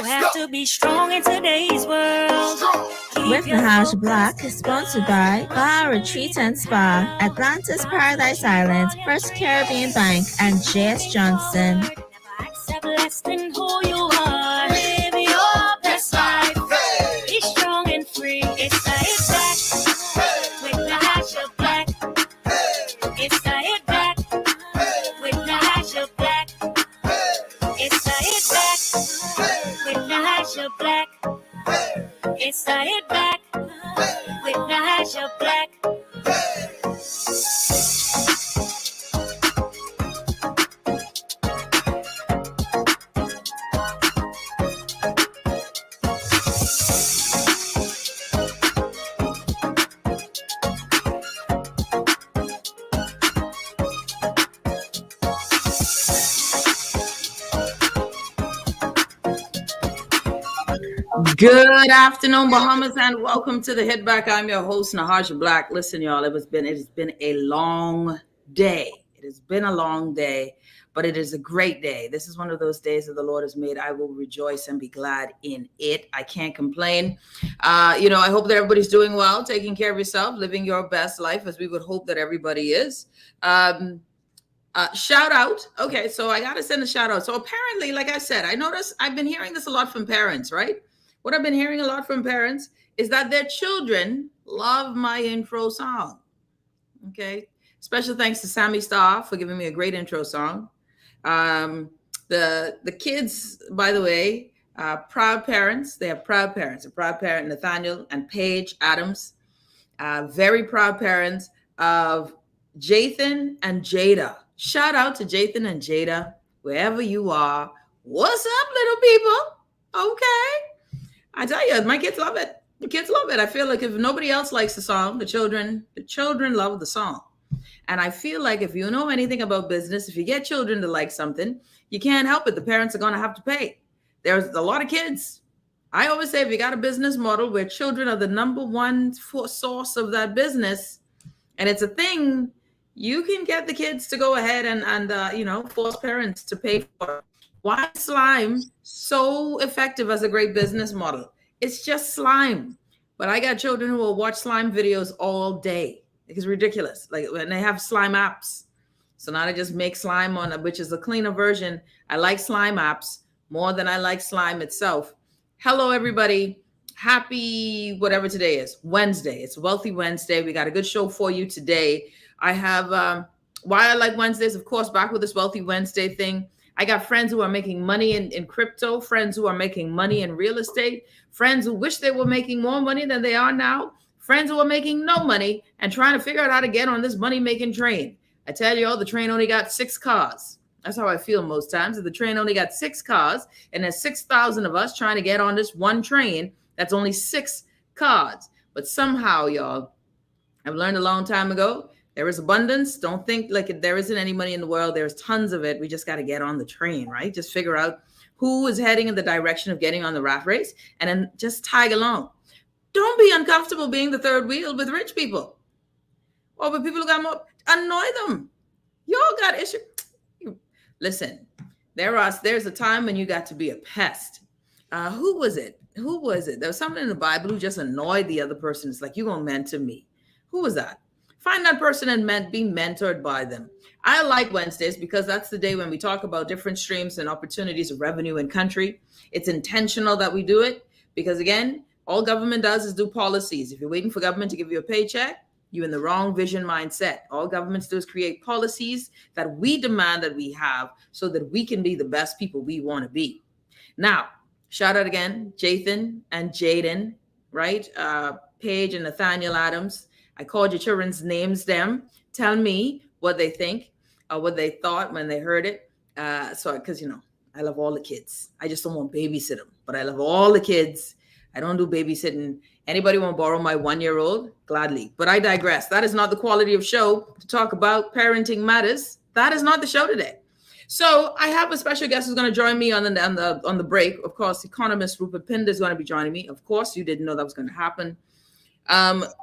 have to be strong in today's world. With Nathanial Butler, sponsored by Bar Retreat and Spa, Atlantis Paradise Island, First Caribbean Bank, and J.S. Johnson. Never accept less than who you are. Live your best life. Be strong and free. It's the hit back with Nathanial Black. It's the hit back with Nathanial Black. It's the hit back with Nathanial Black. It's the hit back with Nathanial Black. Good afternoon, Bahamas, and welcome to the Hit Back. I'm your host, Nathanial Black. Listen, y'all, it has been a long day. It has been a long day, but it is a great day. This is one of those days that the Lord has made. I will rejoice and be glad in it. I can't complain. I hope that everybody's doing well, taking care of yourself, living your best life, as we would hope that everybody is. Shout out. Okay, so I got to send a shout out. So apparently, like I said, I noticed I've been hearing this a lot from parents, right? What I've been hearing a lot from parents is that their children love my intro song. Okay. Special thanks to Sammy Starr for giving me a great intro song. The kids, by the way, proud parents. They have proud parents. A proud parent, Nathaniel and Paige Adams. Very proud parents of Jathan and Jada. Shout out to Jathan and Jada, wherever you are. What's up, little people? Okay. I tell you, my kids love it. The kids love it. I feel like if nobody else likes the song, the children love the song. And I feel like if you know anything about business, if you get children to like something, you can't help it. The parents are going to have to pay. There's a lot of kids. I always say if you got a business model where children are the number one source of that business, and it's a thing, you can get the kids to go ahead and force parents to pay for it. Why is slime so effective as a great business model? It's just slime. But I got children who will watch slime videos all day. It's ridiculous. Like when they have slime apps. So now they just make slime on it, which is a cleaner version. I like slime apps more than I like slime itself. Hello, everybody. Happy whatever today is. Wednesday. It's Wealthy Wednesday. We got a good show for you today. I have why I like Wednesdays, of course, back with this Wealthy Wednesday thing. I got friends who are making money in crypto, friends who are making money in real estate, friends who wish they were making more money than they are now, friends who are making no money and trying to figure out how to get on this money-making train. I tell you all, the train only got 6 cars. That's how I feel most times. The train only got 6 cars, and there's 6,000 of us trying to get on this one train that's only 6 cars. But somehow, y'all, I've learned a long time ago, there is abundance. Don't think like there isn't any money in the world. There's tons of it. We just got to get on the train, right? Just figure out who is heading in the direction of getting on the rat race and then just tag along. Don't be uncomfortable being the third wheel with rich people. Or with people who got more, annoy them. Y'all got issues. Listen, there's a time when you got to be a pest. Who was it? There was someone in the Bible who just annoyed the other person. It's like, you're going to mentor me. Who was that? Find that person and be mentored by them. I like Wednesdays because that's the day when we talk about different streams and opportunities of revenue in country. It's intentional that we do it because, again, all government does is do policies. If you're waiting for government to give you a paycheck, you're in the wrong vision mindset. All governments do is create policies that we demand that we have so that we can be the best people we want to be. Now, shout out again, Jathan and Jaden, right? Paige and Nathaniel Adams. I called your children's names them. Tell me what they think or what they thought when they heard it. Because, I love all the kids. I just don't want to babysit them, but I love all the kids. I don't do babysitting. Anybody want to borrow my 1-year-old? Gladly. But I digress. That is not the quality of show to talk about parenting matters. That is not the show today. So I have a special guest who's going to join me on the break. Of course, Economist Rupert Pinder is going to be joining me. Of course, you didn't know that was going to happen.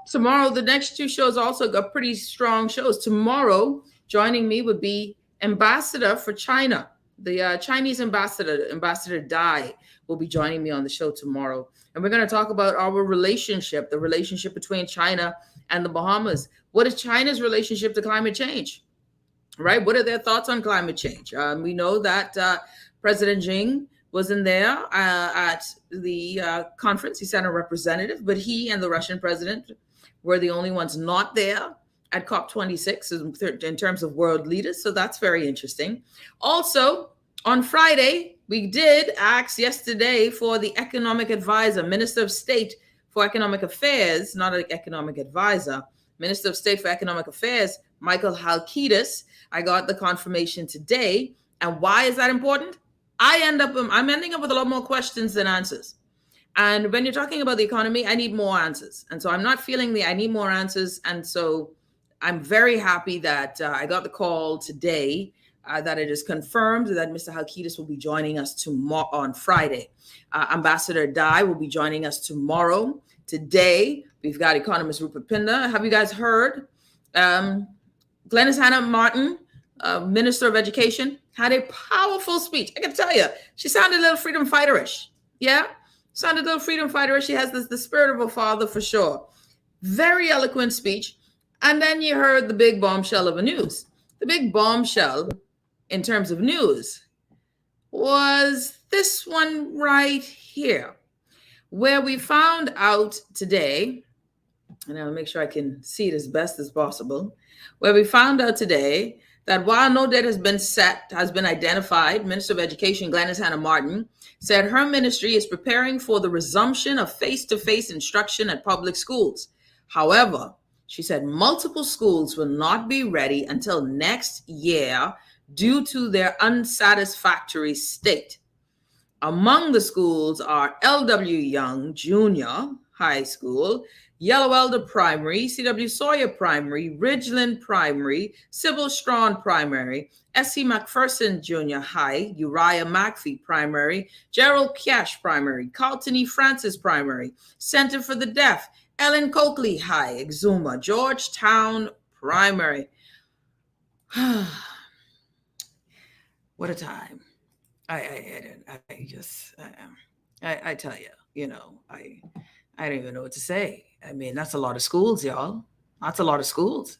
Tomorrow, the next 2 shows also got pretty strong shows. Tomorrow, joining me would be Ambassador for China. The Chinese Ambassador Dai, will be joining me on the show tomorrow. And we're going to talk about our relationship, the relationship between China and the Bahamas. What is China's relationship to climate change? Right? What are their thoughts on climate change? We know that President Xi was in there at the conference. He sent a representative, but he and the Russian president were the only ones not there at COP26 in terms of world leaders. So that's very interesting. Also, on Friday, we did ask yesterday for the economic advisor, Minister of State for Economic Affairs, not an economic advisor, Minister of State for Economic Affairs, Michael Halkitis. I got the confirmation today. And why is that important? I'm ending up with a lot more questions than answers. And when you're talking about the economy, I need more answers. And so I'm not feeling I need more answers. And so I'm very happy that I got the call today that it is confirmed that Mr. Halkitis will be joining us tomorrow on Friday. Ambassador Dai will be joining us tomorrow. Today, we've got Economist Rupert Pinder. Have you guys heard? Glenys Hannah Martin, Minister of Education, had a powerful speech. I can tell you, she sounded a little freedom fighterish. Yeah, sounded a little freedom fighterish. She has the spirit of a father for sure. Very eloquent speech. And then you heard the big bombshell of the news. The big bombshell in terms of news was this one right here, where we found out today, and I'll make sure I can see it as best as possible, where we found out today that while no date has been identified, Minister of Education Glenys Hannah Martin said her ministry is preparing for the resumption of face-to-face instruction at public schools. However, she said multiple schools will not be ready until next year due to their unsatisfactory state. Among the schools are L.W. Young Junior High School, Yellow Elder Primary, C.W. Sawyer Primary, Ridgeland Primary, Sybil Strawn Primary, S.C. McPherson Junior High, Uriah McPhee Primary, Gerald Cash Primary, Carlton E. Francis Primary, Center for the Deaf, Ellen Coakley High, Exuma, Georgetown Primary. What a time. I tell you, I don't even know what to say. I mean, that's a lot of schools, y'all. That's a lot of schools.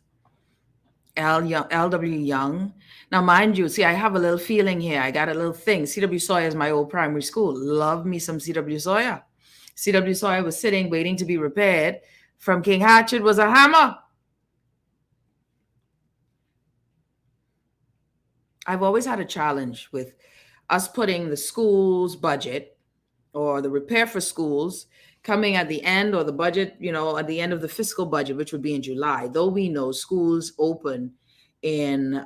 LW Young. Now, mind you, see, I have a little feeling here. I got a little thing. C.W. Sawyer is my old primary school. Love me some C.W. Sawyer. C.W. Sawyer was sitting, waiting to be repaired. From King Hatchet was a hammer. I've always had a challenge with us putting the school's budget or the repair for schools coming at the end, or the budget, at the end of the fiscal budget, which would be in July, though we know schools open in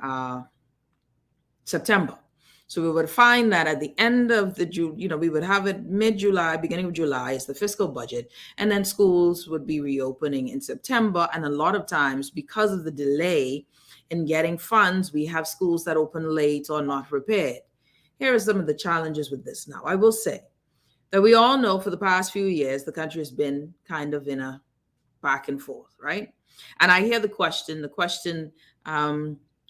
September. So we would find that at the end of we would have it mid-July, beginning of July is the fiscal budget, and then schools would be reopening in September. And a lot of times, because of the delay in getting funds, we have schools that open late or not repaired. Here are some of the challenges with this. Now, I will say that we all know for the past few years, the country has been kind of in a back and forth, right? And I hear the question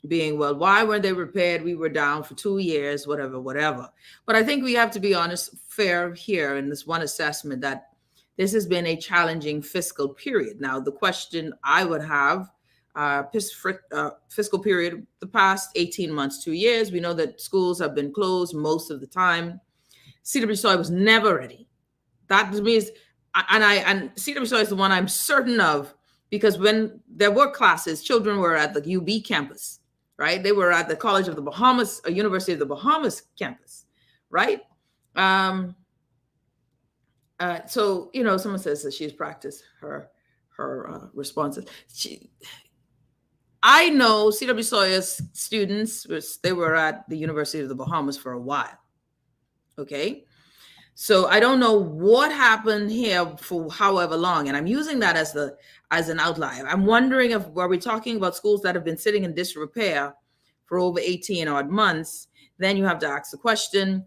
being, well, why weren't they repaired? We were down for 2 years, whatever. But I think we have to be honest, fair here in this one assessment that this has been a challenging fiscal period. Now, the question I would have, fiscal period, the past 18 months, 2 years, we know that schools have been closed most of the time. C.W. Sawyer was never ready. That means, and C.W. Sawyer is the one I'm certain of, because when there were classes, children were at the UB campus, right? They were at the College of the Bahamas, a University of the Bahamas campus, right? So, someone says that she's practiced her responses. I know C.W. Sawyer's students, they were at the University of the Bahamas for a while. Okay. So I don't know what happened here for however long. And I'm using that as an outlier. I'm wondering if, are we talking about schools that have been sitting in disrepair for over 18 odd months? Then you have to ask the question,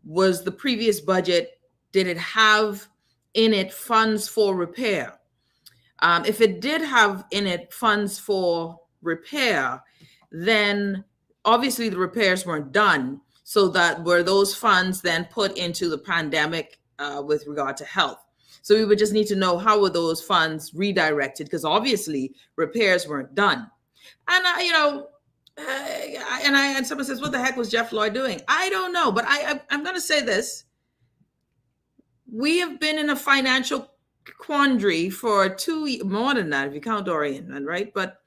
was the previous budget, did it have in it funds for repair? If it did have in it funds for repair, then obviously the repairs weren't done. So that were those funds then put into the pandemic with regard to health. So we would just need to know how were those funds redirected, because obviously repairs weren't done. And and someone says, what the heck was Jeff Lloyd doing? I don't know, but I'm going to say this. We have been in a financial quandary for more than that, if you count Dorian, right? But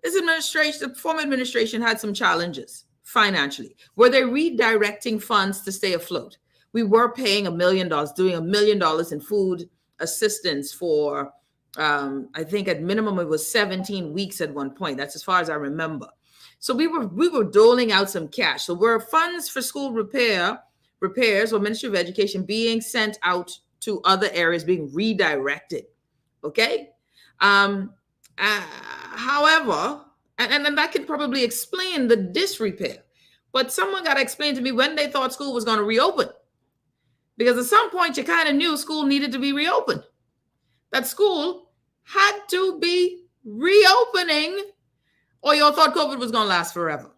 this administration, the former administration, had some challenges financially. Were they redirecting funds to stay afloat? We were paying $1 million, doing $1 million in food assistance for, I think at minimum it was 17 weeks at one point. That's as far as I remember. So we were doling out some cash. So were funds for school repairs or Ministry of Education being sent out to other areas, being redirected? Okay. However, and that could probably explain the disrepair, but someone got to explain to me when they thought school was going to reopen. Because at some point you kind of knew school needed to be reopened. That school had to be reopening, or you all thought COVID was going to last forever.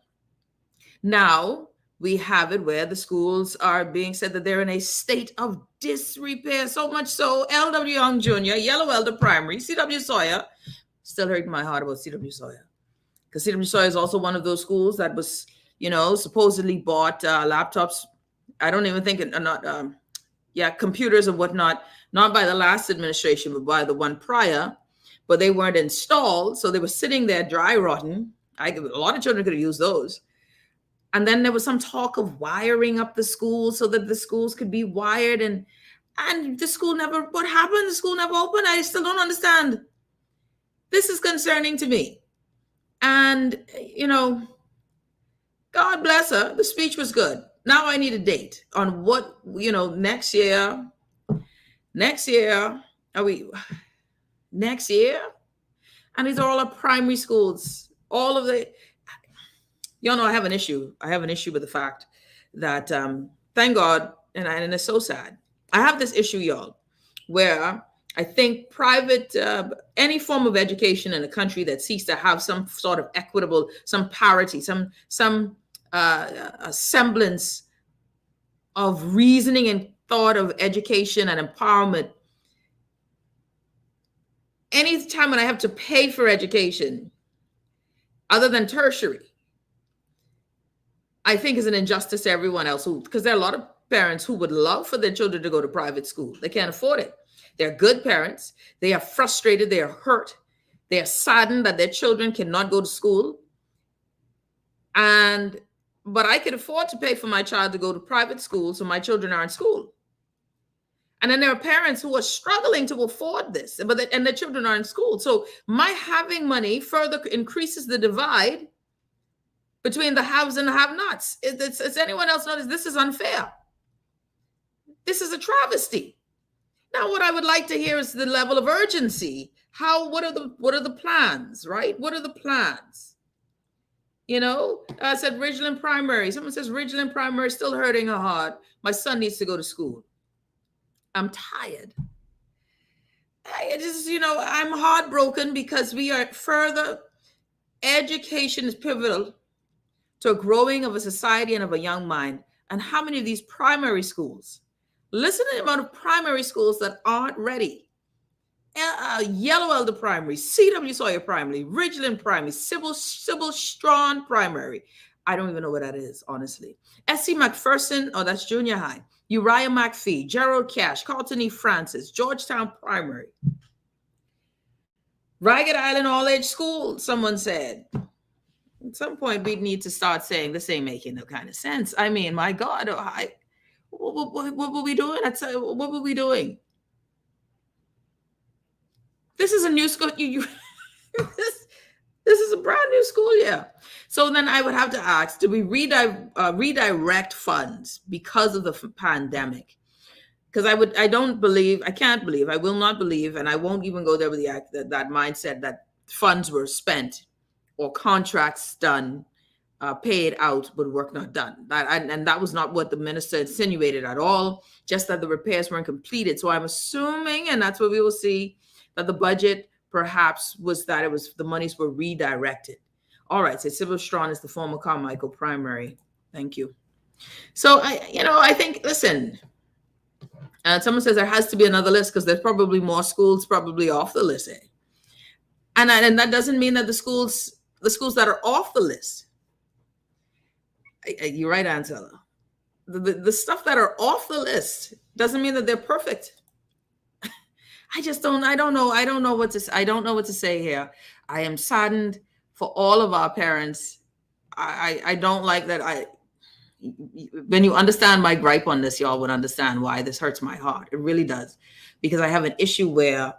Now we have it where the schools are being said that they're in a state of disrepair, so much so L.W. Young Jr., Yellow Elder Primary, C.W. Sawyer, still hurting my heart about C.W. Sawyer, because C.W. Sawyer is also one of those schools that was, supposedly bought laptops. I don't even think computers and whatnot, not by the last administration, but by the one prior, but they weren't installed. So they were sitting there dry rotten. A lot of children could have used those. And then there was some talk of wiring up the schools so that the schools could be wired. And the school what happened? The school never opened. I still don't understand. This is concerning to me. And, God bless her. The speech was good. Now I need a date on what, next year. Next year. And these are all our primary schools. All of the, I have an issue. I have an issue with the fact that, thank God, and it's so sad. I have this issue, y'all, where I think private, any form of education in a country that seeks to have some sort of equitable, some parity, some a semblance of reasoning and thought of education and empowerment. Anytime when I have to pay for education, other than tertiary, I think is an injustice to everyone else, because there are a lot of parents who would love for their children to go to private school. They can't afford it. They're good parents. They are frustrated. They are hurt. They are saddened that their children cannot go to school. But I can afford to pay for my child to go to private school, so my children are in school. And then there are parents who are struggling to afford this, and their children are in school. So my having money further increases the divide between the haves and the have-nots. As anyone else noticed, this is unfair. This is a travesty. Now, what I would like to hear is the level of urgency. What are the plans, right? What are the plans? I said Ridgeland Primary. Someone says Ridgeland Primary is still hurting her heart. My son needs to go to school. I'm tired. I'm heartbroken because we are further. Education is pivotal to a growing of a society and of a young mind. And how many of these primary schools, listen to the amount of primary schools that aren't ready. Yellow Elder Primary, C.W. Sawyer Primary, Ridgeland Primary, Sybil Strawn Primary. I don't even know what that is, honestly. S.C. McPherson, that's junior high. Uriah McPhee, Gerald Cash, Carlton E. Francis, Georgetown Primary. Ragged Island All-Age School, someone said. At some point, we need to start saying this ain't making no kind of sense. I mean, my God, what were we doing? What were we doing? This is a new school. This is a brand new school year. So then I would have to ask, do we redirect funds because of the pandemic? Because I can't believe, I will not believe, and I won't even go there with that mindset that funds were spent or contracts done, paid out, but work not done. And that was not what the minister insinuated at all, just that the repairs weren't completed. So I'm assuming, and that's what we will see, that the budget perhaps was that the monies were redirected. All right, so Sybil Strawn is the former Carmichael Primary. Thank you. So I think, listen, someone says there has to be another list because there's probably more schools probably off the list. And that doesn't mean that the schools that are off the list, you're right, Ansela. The stuff that are off the list doesn't mean that they're perfect. I don't know what to say here. I am saddened for all of our parents. I don't like that. When you understand my gripe on this, y'all would understand why this hurts my heart. It really does, because I have an issue where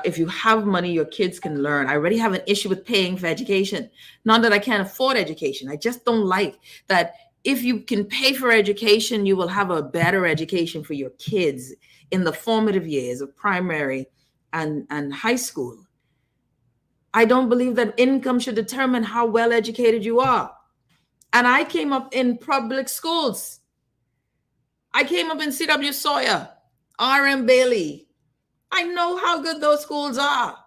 if you have money, your kids can learn. I already have an issue with paying for education. Not that I can't afford education. I just don't like that. If you can pay for education, you will have a better education for your kids in the formative years of primary and high school. I don't believe that income should determine how well educated you are. And I came up in public schools. I came up in C.W. Sawyer, R.M. Bailey. I know how good those schools are.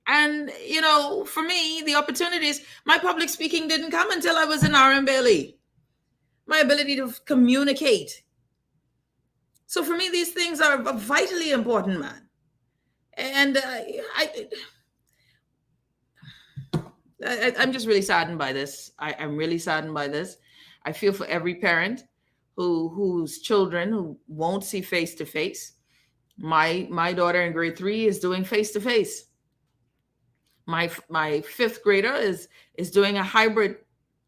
And, for me, the opportunities, my public speaking didn't come until I was in R.M. Bailey. My ability to communicate. So for me, these things are vitally important, man. And I'm just really saddened by this. I'm really saddened by this. I feel for every parent whose children who won't see face to face. My daughter in grade 3 is doing face to face. My fifth grader is doing a hybrid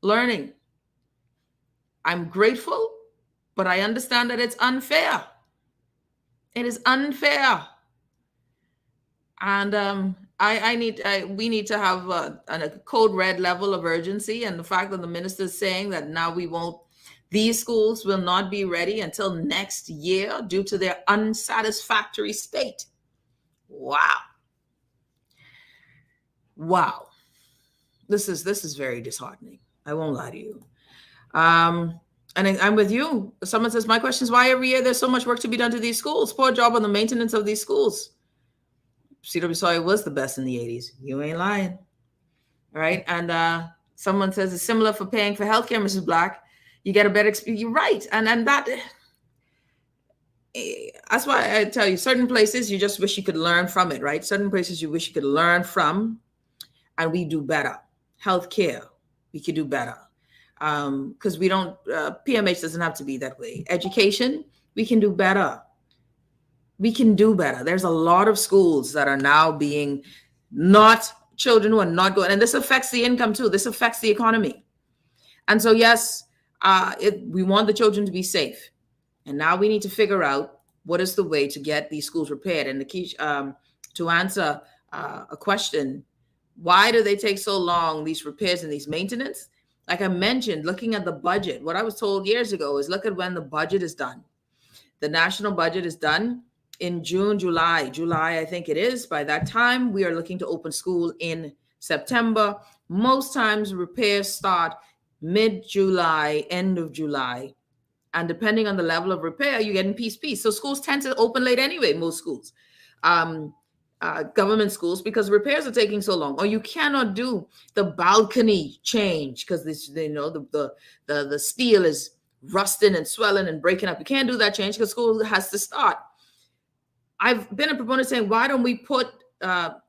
learning. I'm grateful, but I understand that it's unfair. It is unfair. And we need to have a code red level of urgency. And the fact that the minister is saying that now these schools will not be ready until next year due to their unsatisfactory state. Wow. This is very disheartening. I won't lie to you. And I'm with you. Someone says, my question is why every year there's so much work to be done to these schools? Poor job on the maintenance of these schools. C.W. Sawyer was the best in the 80s. You ain't lying. All right. And someone says it's similar for paying for healthcare, Mrs. Black. You get a better experience. You're right. And that's why I tell you, certain places you just wish you could learn from it, right? Certain places you wish you could learn from, and we do better. Healthcare, we could do better. Because we don't, PMH doesn't have to be that way. Education, we can do better. We can do better. There's a lot of schools that are now being children who are not going, and this affects the income too. This affects the economy. And so, yes, we want the children to be safe. And now we need to figure out what is the way to get these schools repaired. And the key, to answer a question, why do they take so long, these repairs and these maintenance? Like I mentioned, looking at the budget, what I was told years ago is look at when the budget is done. The national budget is done in July, I think it is. By that time, we are looking to open school in September. Most times repairs start mid-July, end of July. And depending on the level of repair, you get in piece. So schools tend to open late anyway, most schools. Government schools, because repairs are taking so long, or you cannot do the balcony change because the steel is rusting and swelling and breaking up. You can't do that change because school has to start. I've been a proponent saying, why don't we put the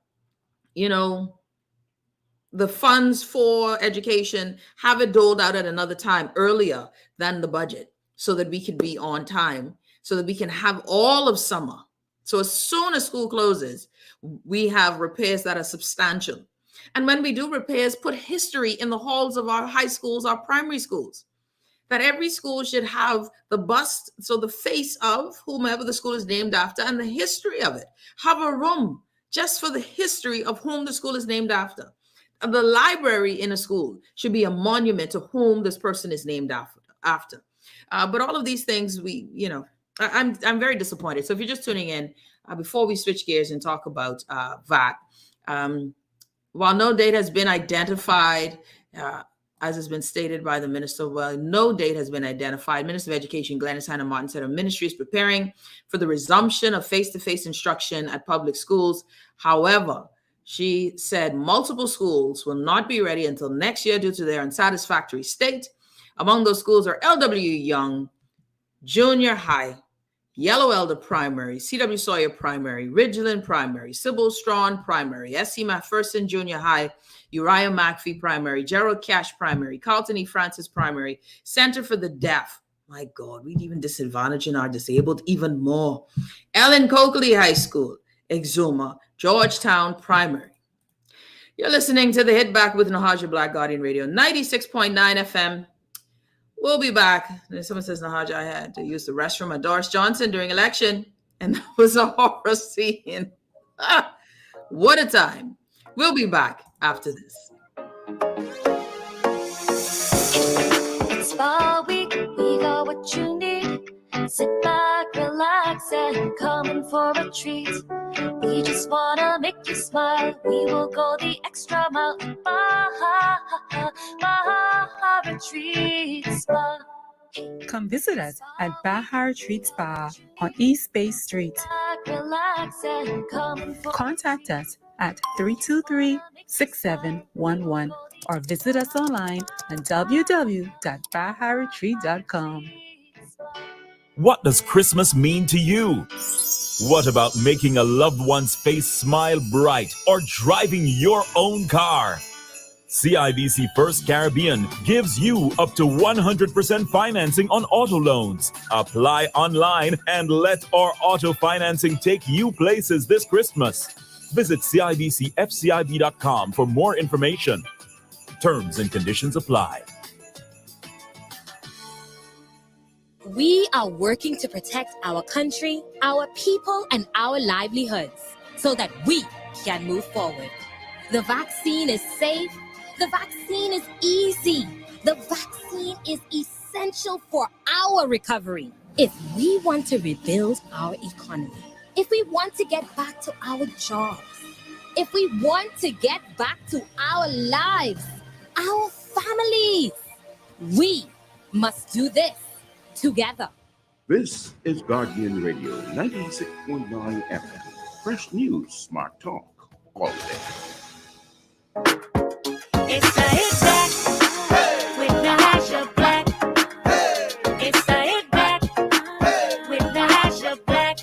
funds for education, have it doled out at another time earlier than the budget, so that we can be on time, so that we can have all of summer. So as soon as school closes, we have repairs that are substantial. And when we do repairs, put history in the halls of our high schools, our primary schools, that every school should have the bust, so the face of whomever the school is named after and the history of it. Have a room just for the history of whom the school is named after. And the library in a school should be a monument to whom this person is named after. But all of these things, I'm very disappointed. So if you're just tuning in, before we switch gears and talk about VAT, while no date has been identified, as has been stated by the minister, no date has been identified. Minister of Education Glenys Hanna-Martin said her ministry is preparing for the resumption of face-to-face instruction at public schools. However, She said multiple schools will not be ready until next year due to their unsatisfactory state. Among those schools are LW Young Junior High, Yellow Elder Primary, C.W. Sawyer Primary, Ridgeland Primary, Sybil Strawn Primary, S.C. McPherson Junior High, Uriah McPhee Primary, Gerald Cash Primary, Carlton E. Francis Primary, Center for the Deaf. My God, we'd even disadvantaging our disabled even more. Ellen Coakley High School, Exuma, Georgetown Primary. You're listening to the Hit Back with Nahaja Black Guardian Radio, 96.9 FM. We'll be back. Someone says, Nahaja, I had to use the restroom at Doris Johnson during election, and that was a horror scene. What a time. We'll be back after this. It's Spa Week, we got what you need. Sit back, relax, and come in for a treat. We just wanna make you smile. We will go the extra mile at Baha Retreat Spa. Come visit us at Baha Retreat Spa on East Bay Street. Relax and come in for Contact us at 323-6711 or visit us online on www.baharetreat.com. What does Christmas mean to you? What about making a loved one's face smile bright or driving your own car? CIBC First Caribbean gives you up to 100% financing on auto loans. Apply online and let our auto financing take you places this Christmas. Visit CIBCFCIB.com for more information. Terms and conditions apply. We are working to protect our country, our people, and our livelihoods so that we can move forward. The vaccine is safe. The vaccine is easy. The vaccine is essential for our recovery. If we want to rebuild our economy, if we want to get back to our jobs, if we want to get back to our lives, our families, we must do this together. This is Guardian Radio 96.9 FM. Fresh news, smart talk, all day. It's the Hit Back with Nahaja Black. It's the Hit Back with Nahaja Black.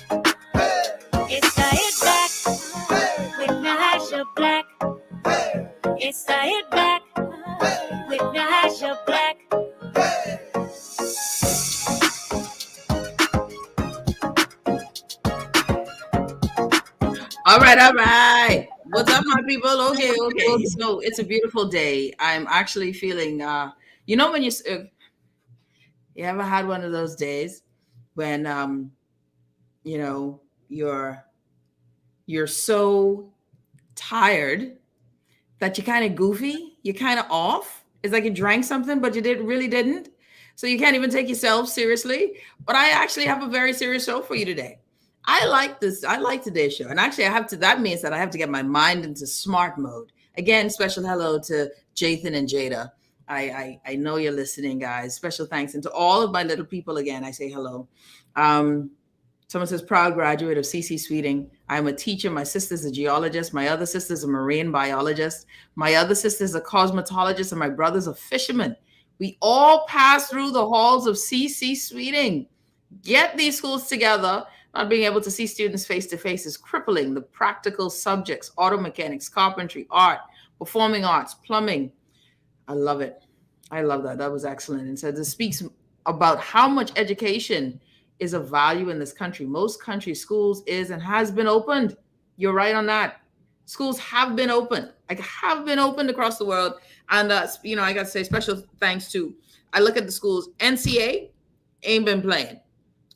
It's the Hit Back with Nahaja Black. It's the Hit Back with Nahaja Black. All right. What's up, my people? Okay. So it's a beautiful day. I'm actually feeling, when you ever had one of those days when, you're so tired that you're kind of goofy, you're kind of off. It's like you drank something, but you really didn't. So you can't even take yourself seriously. But I actually have a very serious show for you today. I like this. I like today's show. And actually that means that I have to get my mind into smart mode. Again, special hello to Jathan and Jada. I know you're listening, guys. Special thanks. And to all of my little people, again, I say hello. Someone says, proud graduate of CC Sweeting. I'm a teacher. My sister's a geologist. My other sister's a marine biologist. My other sister's a cosmetologist. And my brother's a fisherman. We all pass through the halls of CC Sweeting. Get these schools together. Not being able to see students face to face is crippling. The practical subjects, auto mechanics, carpentry, art, performing arts, plumbing. I love it. I love that. That was excellent. And so this speaks about how much education is of value in this country. Most country schools is and has been opened. You're right on that. Schools have been opened. Have been opened across the world. And, I got to say special thanks to, I look at the schools, NCA ain't been playing.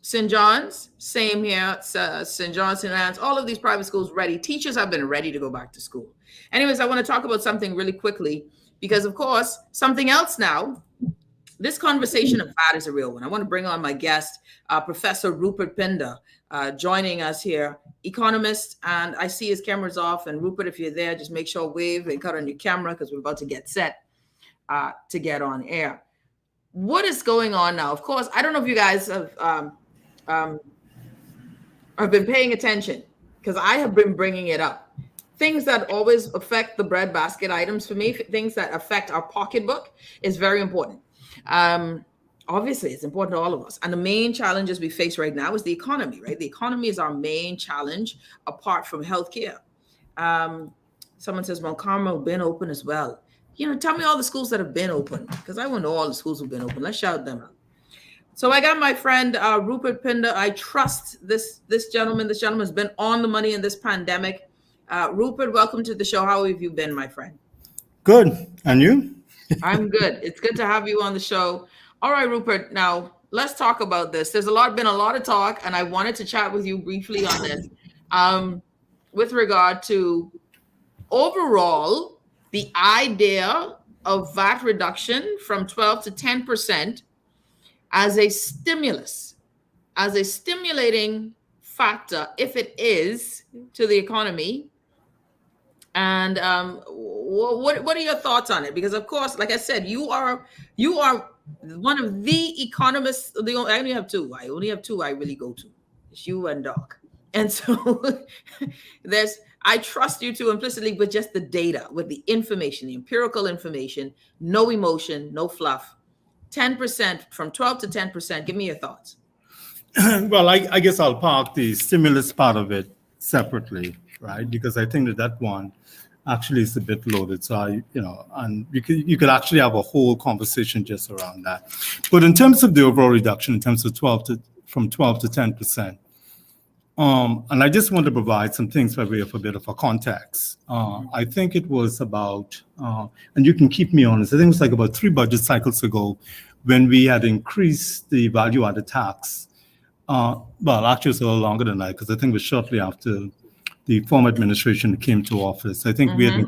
St. John's, same here. St. John's, St. Anne's, all of these private schools ready. Teachers have been ready to go back to school. Anyways, I want to talk about something really quickly because, of course, something else now. This conversation of VAT is a real one. I want to bring on my guest, Professor Rupert Pinder, joining us here, economist. And I see his camera's off. And Rupert, if you're there, just make sure wave and cut on your camera because we're about to get set to get on air. What is going on now? Of course, I don't know if you guys have been paying attention because I have been bringing it up. things that always affect the breadbasket items for me, things that affect our pocketbook, is very important. Obviously, it's important to all of us. And the main challenges we face right now is the economy, right? The economy is our main challenge apart from healthcare. Someone says, well, Carmel been open as well. Tell me all the schools that have been open, because I want to know all the schools who've been open. Let's shout them out. So I got my friend Rupert Pinder. I trust this gentleman. This gentleman has been on the money in this pandemic. Rupert, welcome to the show. How have you been, my friend? Good. And you? I'm good. It's good to have you on the show. All right, Rupert. Now let's talk about this. There's been a lot of talk, and I wanted to chat with you briefly on this, with regard to overall the idea of VAT reduction from 12 to 10% as a stimulus, as a stimulating factor, if it is, to the economy. And what are your thoughts on it? Because of course, like I said, you are one of the economists. I only have two. I really go to. It's you and Doc. And so I trust you two implicitly with just the data, with the information, the empirical information, no emotion, no fluff. 10%, from 12 to 10%. Give me your thoughts. Well, I guess I'll park the stimulus part of it separately, right? Because I think that one actually is a bit loaded. So and you could actually have a whole conversation just around that. But in terms of the overall reduction, in terms of from 12 to 10%, and I just want to provide some things by way of a bit of a context. I think it was about, and you can keep me honest, I think it was like about 3 budget cycles ago when we had increased the value-added tax. Well, actually, it was a little longer than that, because I think it was shortly after the former administration came to office. I think we had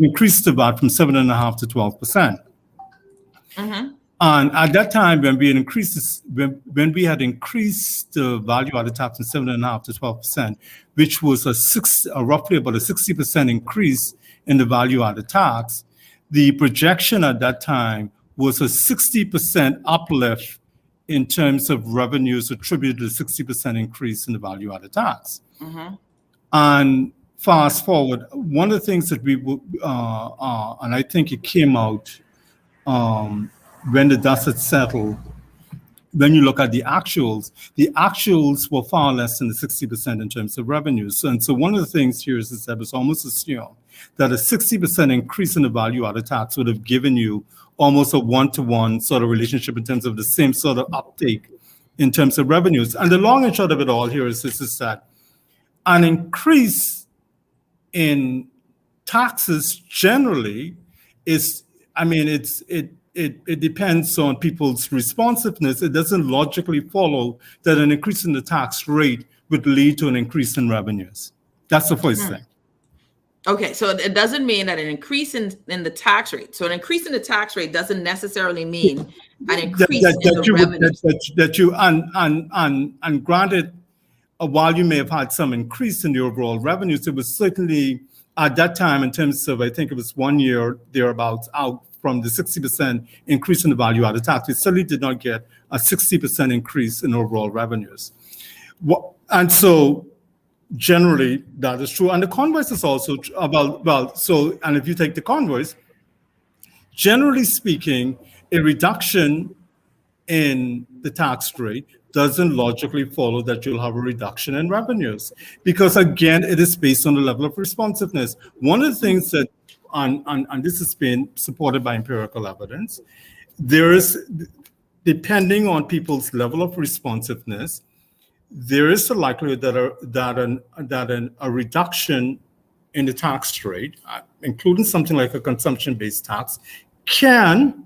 increased the VAT from 7.5% to 12%. And at that time, when we had increased the value-added tax from 7.5% to 12%, which was roughly about a 60% increase in the value-added tax, the projection at that time was a 60% uplift in terms of revenues attributed to the 60% increase in the value-added tax. And fast forward, one of the things that we would, and I think it came out when the dust had settled, when you look at the actuals were far less than the 60% in terms of revenues. And so one of the things here is that it's almost assumed that a 60% increase in the value-added tax would have given you almost a one-to-one sort of relationship in terms of the same sort of uptake in terms of revenues. And the long and short of it all here is that an increase in taxes generally is, it depends on people's responsiveness. It doesn't logically follow that an increase in the tax rate would lead to an increase in revenues. That's the first thing. Okay, so it doesn't mean that an increase in the tax rate. So an increase in the tax rate doesn't necessarily mean an increase in the revenues. And granted, while you may have had some increase in the overall revenues, it was certainly at that time, in terms of, I think it was 1 year thereabouts out from the 60% increase in the value-added tax, we certainly did not get a 60% increase in overall revenues. And so generally, that is true. And the converse is also and if you take the converse, generally speaking, a reduction in the tax rate doesn't logically follow that you'll have a reduction in revenues. Because again, it is based on the level of responsiveness. One of the things that, and this has been supported by empirical evidence, there is, depending on people's level of responsiveness, there is a likelihood that a reduction in the tax rate, including something like a consumption-based tax, can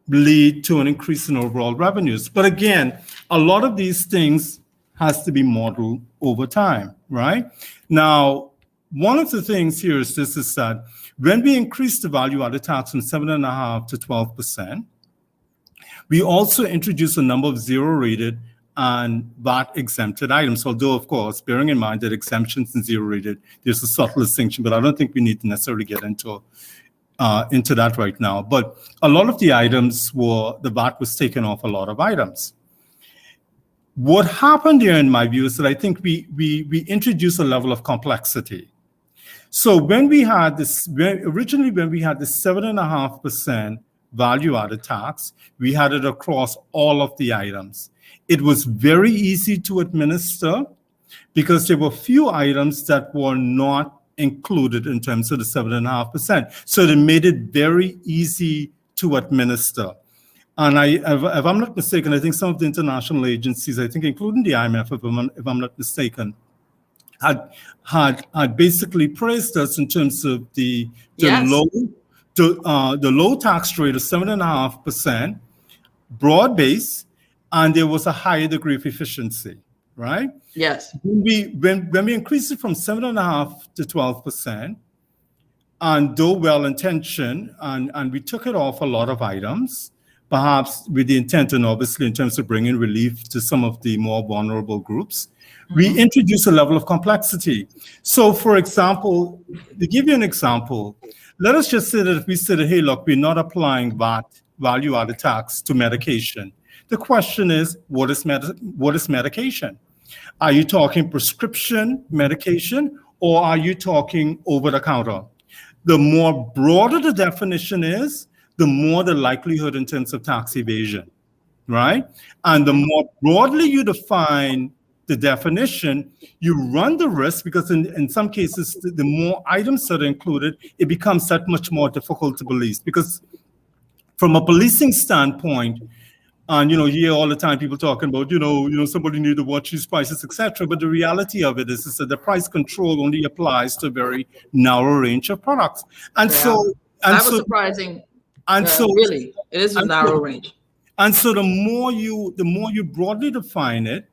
lead to an increase in overall revenues. But again, a lot of these things has to be modeled over time, right? Now, one of the things here is that when we increase the value-added tax from 7.5% to 12%, we also introduce a number of zero-rated and VAT-exempted items. Although, of course, bearing in mind that exemptions and zero-rated, there's a subtle distinction, but I don't think we need to necessarily get into that right now. But a lot of the items the VAT was taken off a lot of items. What happened here, in my view, is that I think we introduced a level of complexity So when we had this, originally when we had the 7.5% value-added tax, we had it across all of the items. It was very easy to administer because there were few items that were not included in terms of the 7.5%. So it made it very easy to administer. And if I'm not mistaken, I think some of the international agencies, I think including the IMF, if I'm not mistaken, had basically praised us in terms of the Yes. low tax rate of 7.5%, broad base, and there was a higher degree of efficiency, right? Yes. When we increased it from 7.5% to 12%, and though well-intentioned, and we took it off a lot of items, perhaps with the intent and obviously in terms of bringing relief to some of the more vulnerable groups, we introduce a level of complexity. So for example, to give you an example, let us just say that if we said, hey, look, we're not applying VAT, value-added tax, to medication. The question is, what is medication? Are you talking prescription medication, or are you talking over-the-counter? The more broader the definition is, the more the likelihood in terms of tax evasion, right? And the more broadly you define the definition, you run the risk, because in some cases, the more items that are included, it becomes that much more difficult to police. Because from a policing standpoint, and you hear all the time people talking about, somebody need to watch these prices, etc. But the reality of it is that the price control only applies to a very narrow range of products. And that was surprising. And so really, it is a narrow range. And so the more you broadly define it,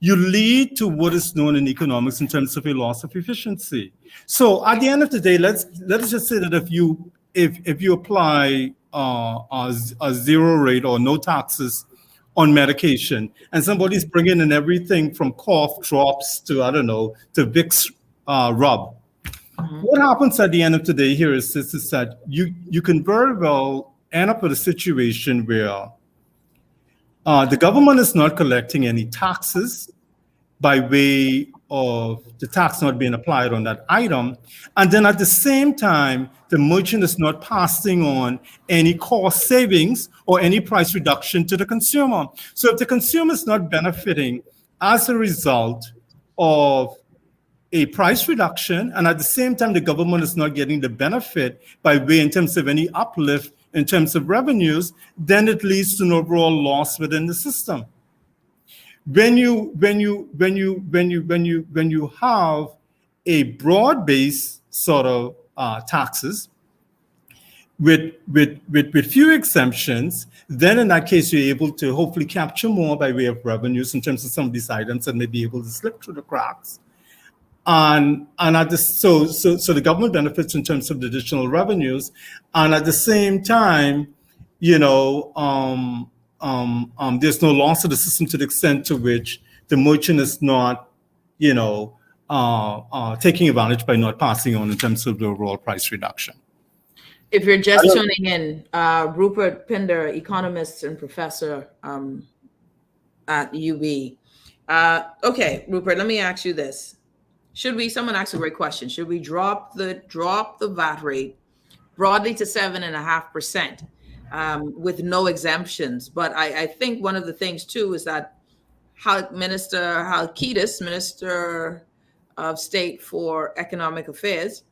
you lead to what is known in economics in terms of a loss of efficiency. So at the end of the day, let's just say that if you apply a zero rate or no taxes on medication, and somebody's bringing in everything from cough drops to, I don't know, to Vicks rub. What happens at the end of the day here is that you can very well end up with a situation where the government is not collecting any taxes by way of the tax not being applied on that item. And then at the same time, the merchant is not passing on any cost savings or any price reduction to the consumer. So if the consumer is not benefiting as a result of a price reduction, and at the same time, the government is not getting the benefit by way in terms of any uplift in terms of revenues, then it leads to an overall loss within the system. When you have a broad-based sort of taxes with few exemptions, then in that case you're able to hopefully capture more by way of revenues in terms of some of these items that may be able to slip through the cracks. And at the so the government benefits in terms of the additional revenues, and at the same time, there's no loss of the system to the extent to which the merchant is not, taking advantage by not passing on in terms of the overall price reduction. If you're just tuning in, Rupert Pinder, economist and professor at UB. Okay, Rupert, let me ask you this. Someone asked a great question. Should we drop the VAT rate broadly to 7.5%? With no exemptions? But I think one of the things too is that Minister Halkitis, Minister of State for Economic Affairs,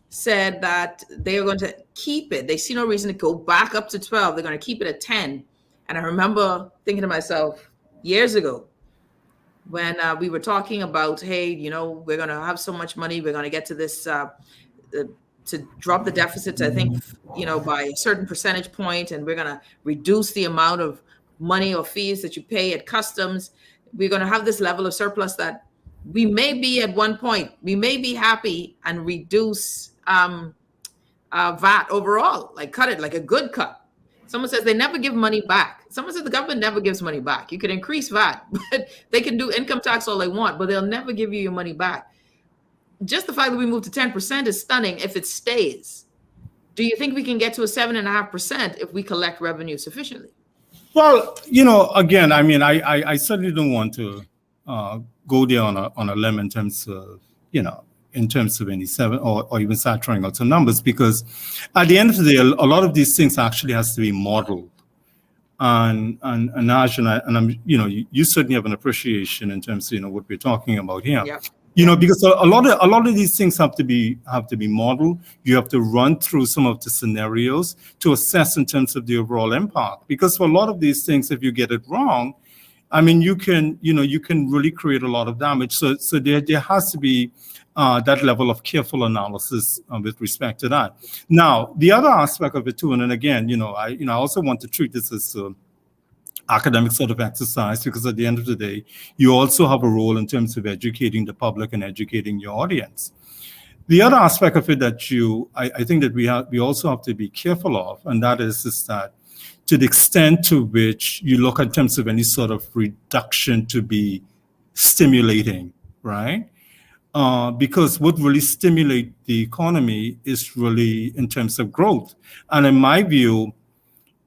said that they are going to keep it. They see no reason to go back up to 12. They're going to keep it at 10. And I remember thinking to myself years ago when we were talking about, hey, we're going to have so much money, we're going to get to this to drop the deficits, I think, by a certain percentage point, and we're going to reduce the amount of money or fees that you pay at customs. We're going to have this level of surplus that we may be at one point, we may be happy and reduce VAT overall, like cut it, like a good cut. Someone says they never give money back. Someone says the government never gives money back. You can increase VAT, but they can do income tax all they want, but they'll never give you your money back. Just the fact that we moved to 10% is stunning if it stays. Do you think we can get to a 7.5% if we collect revenue sufficiently? Well, again, I mean, I certainly don't want to go there on a limb in terms of, in terms of any seven or even start throwing out some numbers, because at the end of the day, a lot of these things actually has to be modeled. And Naj, and I'm, you certainly have an appreciation in terms of, what we're talking about here. Yep. Because a lot of these things have to be modeled. You have to run through some of the scenarios to assess in terms of the overall impact. Because for a lot of these things, if you get it wrong, I mean, you can really create a lot of damage. So there has to be that level of careful analysis with respect to that. Now, the other aspect of it too, and then again, I also want to treat this as academic sort of exercise, because at the end of the day, you also have a role in terms of educating the public and educating your audience. The other aspect of it that I think that we also have to be careful of, and that is that to the extent to which you look in terms of any sort of reduction to be stimulating, right? Because what really stimulates the economy is really in terms of growth. And in my view,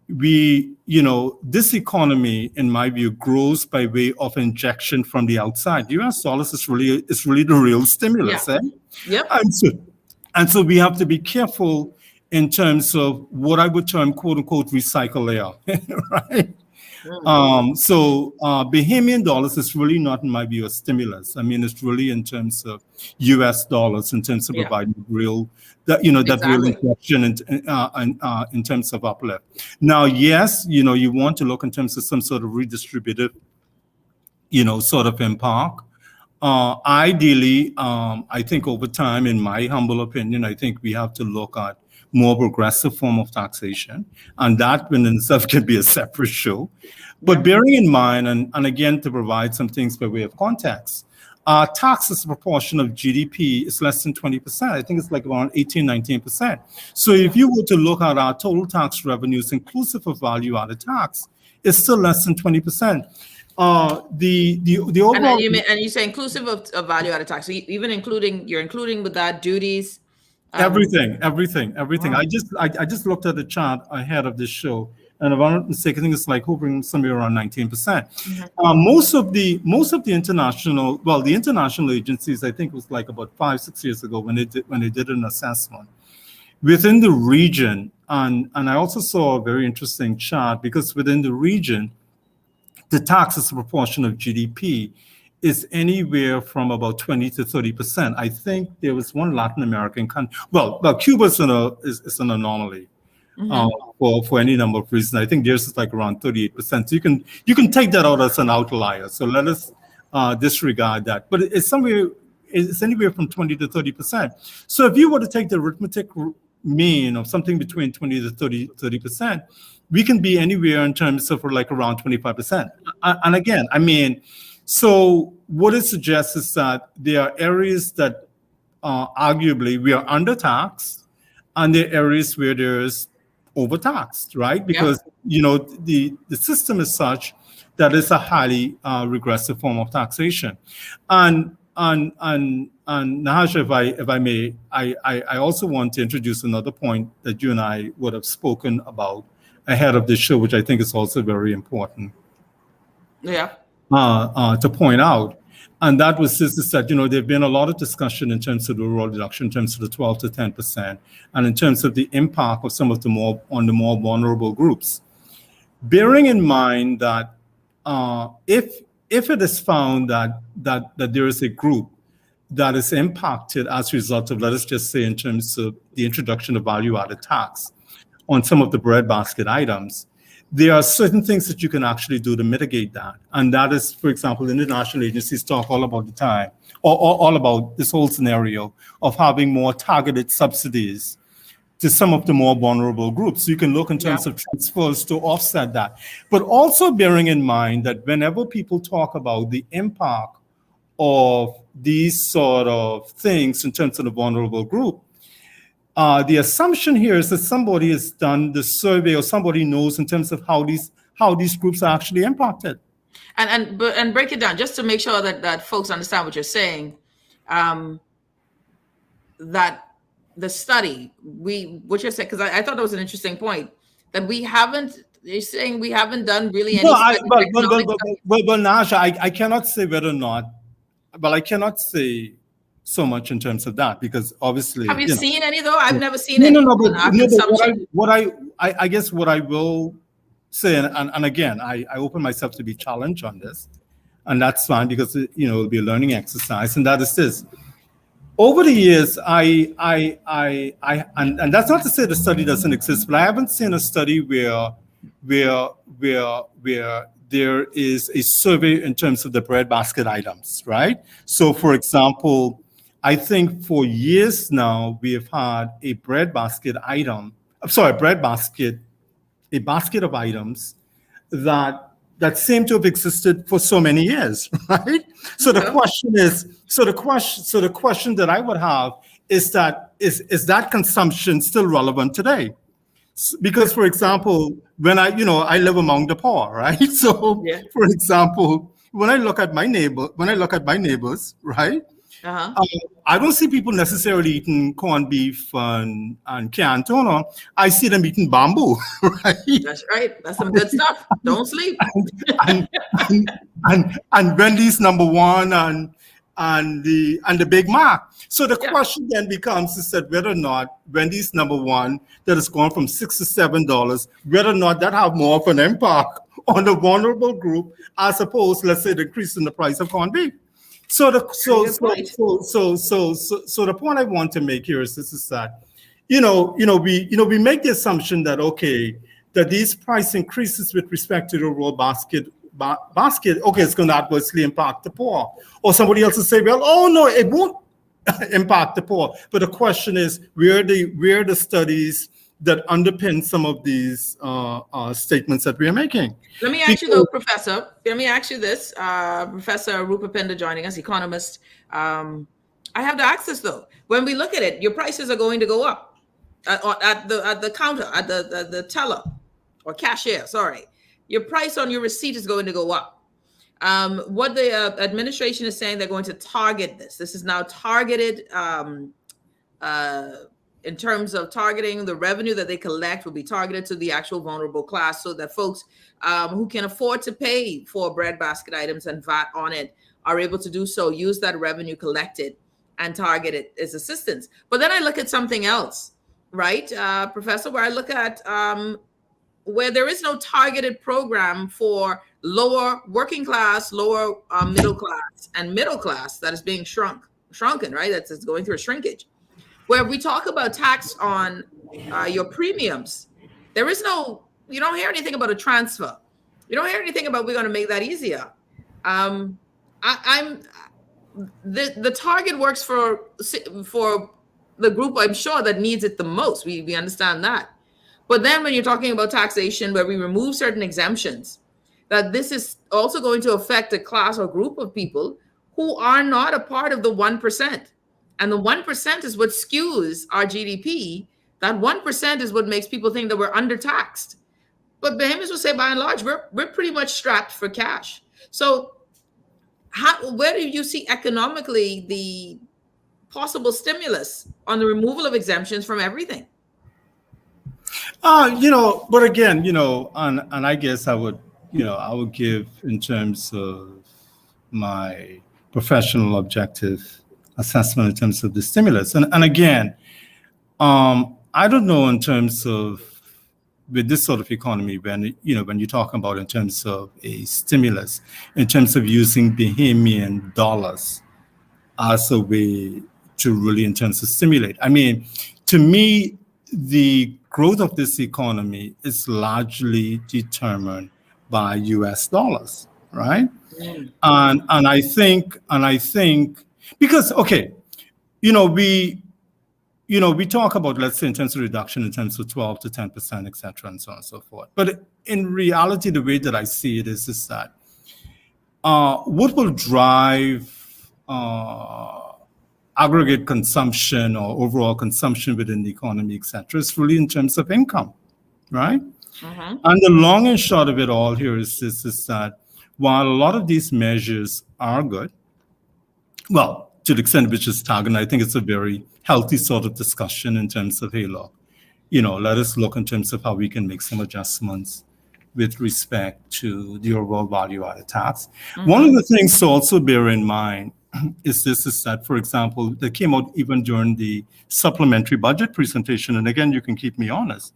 this economy, in my view, grows by way of injection from the outside. US dollars is really the real stimulus. Yeah. Yep. And so we have to be careful in terms of what I would term, quote unquote, recycle layer, right? So Bahamian dollars is really not, in my view, a stimulus. I mean, it's really in terms of US dollars, in terms of providing real, that real injection in terms of uplift. Now, yes, you want to look in terms of some sort of redistributive, sort of impact. Ideally, I think over time, in my humble opinion, I think we have to look at more progressive form of taxation, and that in itself can be a separate show. But bearing in mind, and again, to provide some things by way of context, tax as a proportion of GDP is less than 20%. I think it's like around 18, 19%. So if you were to look at our total tax revenues, inclusive of value-added tax, it's still less than 20%. The overall, and you say inclusive of value-added tax, so you're including with that duties. Everything. Wow. I just looked at the chart ahead of this show, and if I'm not mistaken, I think it's like hovering somewhere around 19%. Most of the the international agencies, I think it was like about 5-6 years ago when they did an assessment within the region, and I also saw a very interesting chart, because within the region, the tax as a proportion of GDP is anywhere from about 20 to 30%. I think there was one Latin American country. Well, Cuba is an anomaly for any number of reasons. I think theirs is like around 38%. So you can take that out as an outlier. So let us disregard that. But it's anywhere from 20 to 30%. So if you were to take the arithmetic mean of something between 20 to 30%, we can be anywhere in terms of like around 25%. And again, I mean, so what it suggests is that there are areas that arguably we are undertaxed, and there are areas where there's overtaxed, right? Because the system is such that it's a highly regressive form of taxation. And Nahaja, if I may, I also want to introduce another point that you and I would have spoken about ahead of this show, which I think is also very important. To point out, and that was just that there've been a lot of discussion in terms of the overall reduction, in terms of the 12 to 10%, and in terms of the impact of some of the more vulnerable groups. Bearing in mind that if it is found that there is a group that is impacted as a result of, let us just say, in terms of the introduction of value-added tax on some of the breadbasket items, there are certain things that you can actually do to mitigate that. And that is, for example, international agencies talk all about the time, or all about this whole scenario of having more targeted subsidies to some of the more vulnerable groups. So you can look in terms of transfers to offset that. But also bearing in mind that whenever people talk about the impact of these sort of things in terms of the vulnerable group, the assumption here is that somebody has done the survey, or somebody knows in terms of how these groups are actually impacted. And break it down just to make sure that folks understand what you're saying. That the study, what you're saying, because I thought that was an interesting point, that you're saying we haven't done really any study. Well, Nasha, I cannot say whether or not, but I cannot say so much in terms of that, because obviously, Have you seen any though? I've never seen no, any no, no, on our but consumption. I guess what I will say, and again, I open myself to be challenged on this, and that's fine, because it'll be a learning exercise, and that is this. Over the years, and that's not to say the study doesn't exist, but I haven't seen a study where there is a survey in terms of the breadbasket items, right? So, for example, I think for years now we have had a breadbasket item. I'm sorry, breadbasket, a basket of items that seem to have existed for so many years, right? So the question is, so the question that I would have is that is that consumption still relevant today? Because, for example, when I live among the poor, right? So, for example, when I look at my neighbors, right? I don't see people necessarily eating corned beef and canned tuna. I see them eating bamboo, right? That's right. That's some good stuff. Don't sleep. and Wendy's number one and the Big Mac. So the question then becomes is that whether or not Wendy's number one that has gone from $6 to $7, whether or not that have more of an impact on the vulnerable group as opposed, let's say, the increase in the price of corned beef. So the point I want to make here is this: is that we make the assumption that that these price increases with respect to the overall basket, it's going to adversely impact the poor. Or somebody else will say, well, oh no, it won't impact the poor. But the question is, where are the studies that underpin some of these statements that we are making? Let me ask you though, Professor. Let me ask you this, Professor Rupert Pinder joining us, economist. I have to ask this though. When we look at it, your prices are going to go up at the counter, at the teller or cashier. Sorry, your price on your receipt is going to go up. What the administration is saying, they're going to target this. This is now targeted. In terms of targeting, the revenue that they collect will be targeted to the actual vulnerable class, so that folks who can afford to pay for breadbasket items and VAT on it are able to do so, use that revenue collected and target it as assistance. But then I look at something else, right, Professor, where I look at where there is no targeted program for lower working class, lower middle class, and middle class that is being shrunken, right? That's going through a shrinkage. Where we talk about tax on your premiums, there is no, you don't hear anything about a transfer. You don't hear anything about we're going to make that easier. The target works for the group, I'm sure, that needs it the most. We understand that. But then when you're talking about taxation, where we remove certain exemptions, that this is also going to affect a class or group of people who are not a part of the 1%. And the 1% is what skews our GDP. That 1% is what makes people think that we're undertaxed. But Bahamians will say, by and large, we're pretty much strapped for cash. So where do you see economically the possible stimulus on the removal of exemptions from everything? But again, and I guess I would give, in terms of my professional objective assessment in terms of the stimulus. And again, I don't know in terms of with this sort of economy, when you're talking about in terms of a stimulus, in terms of using Bahamian dollars as a way to really in terms of stimulate. I mean, to me, the growth of this economy is largely determined by US dollars, right? And I think because we talk about, let's say, in terms of reduction in terms of 12 to 10%, et cetera, and so on and so forth. But in reality, the way that I see it is that what will drive aggregate consumption or overall consumption within the economy, et cetera, is really in terms of income, right? And the long and short of it all here is that while a lot of these measures are good, well, to the extent which is targeted, I think it's a very healthy sort of discussion in terms of, hey, look, let us look in terms of how we can make some adjustments with respect to the overall value-added tax. One of the things to also bear in mind is that, for example, that came out even during the supplementary budget presentation. And again, you can keep me honest.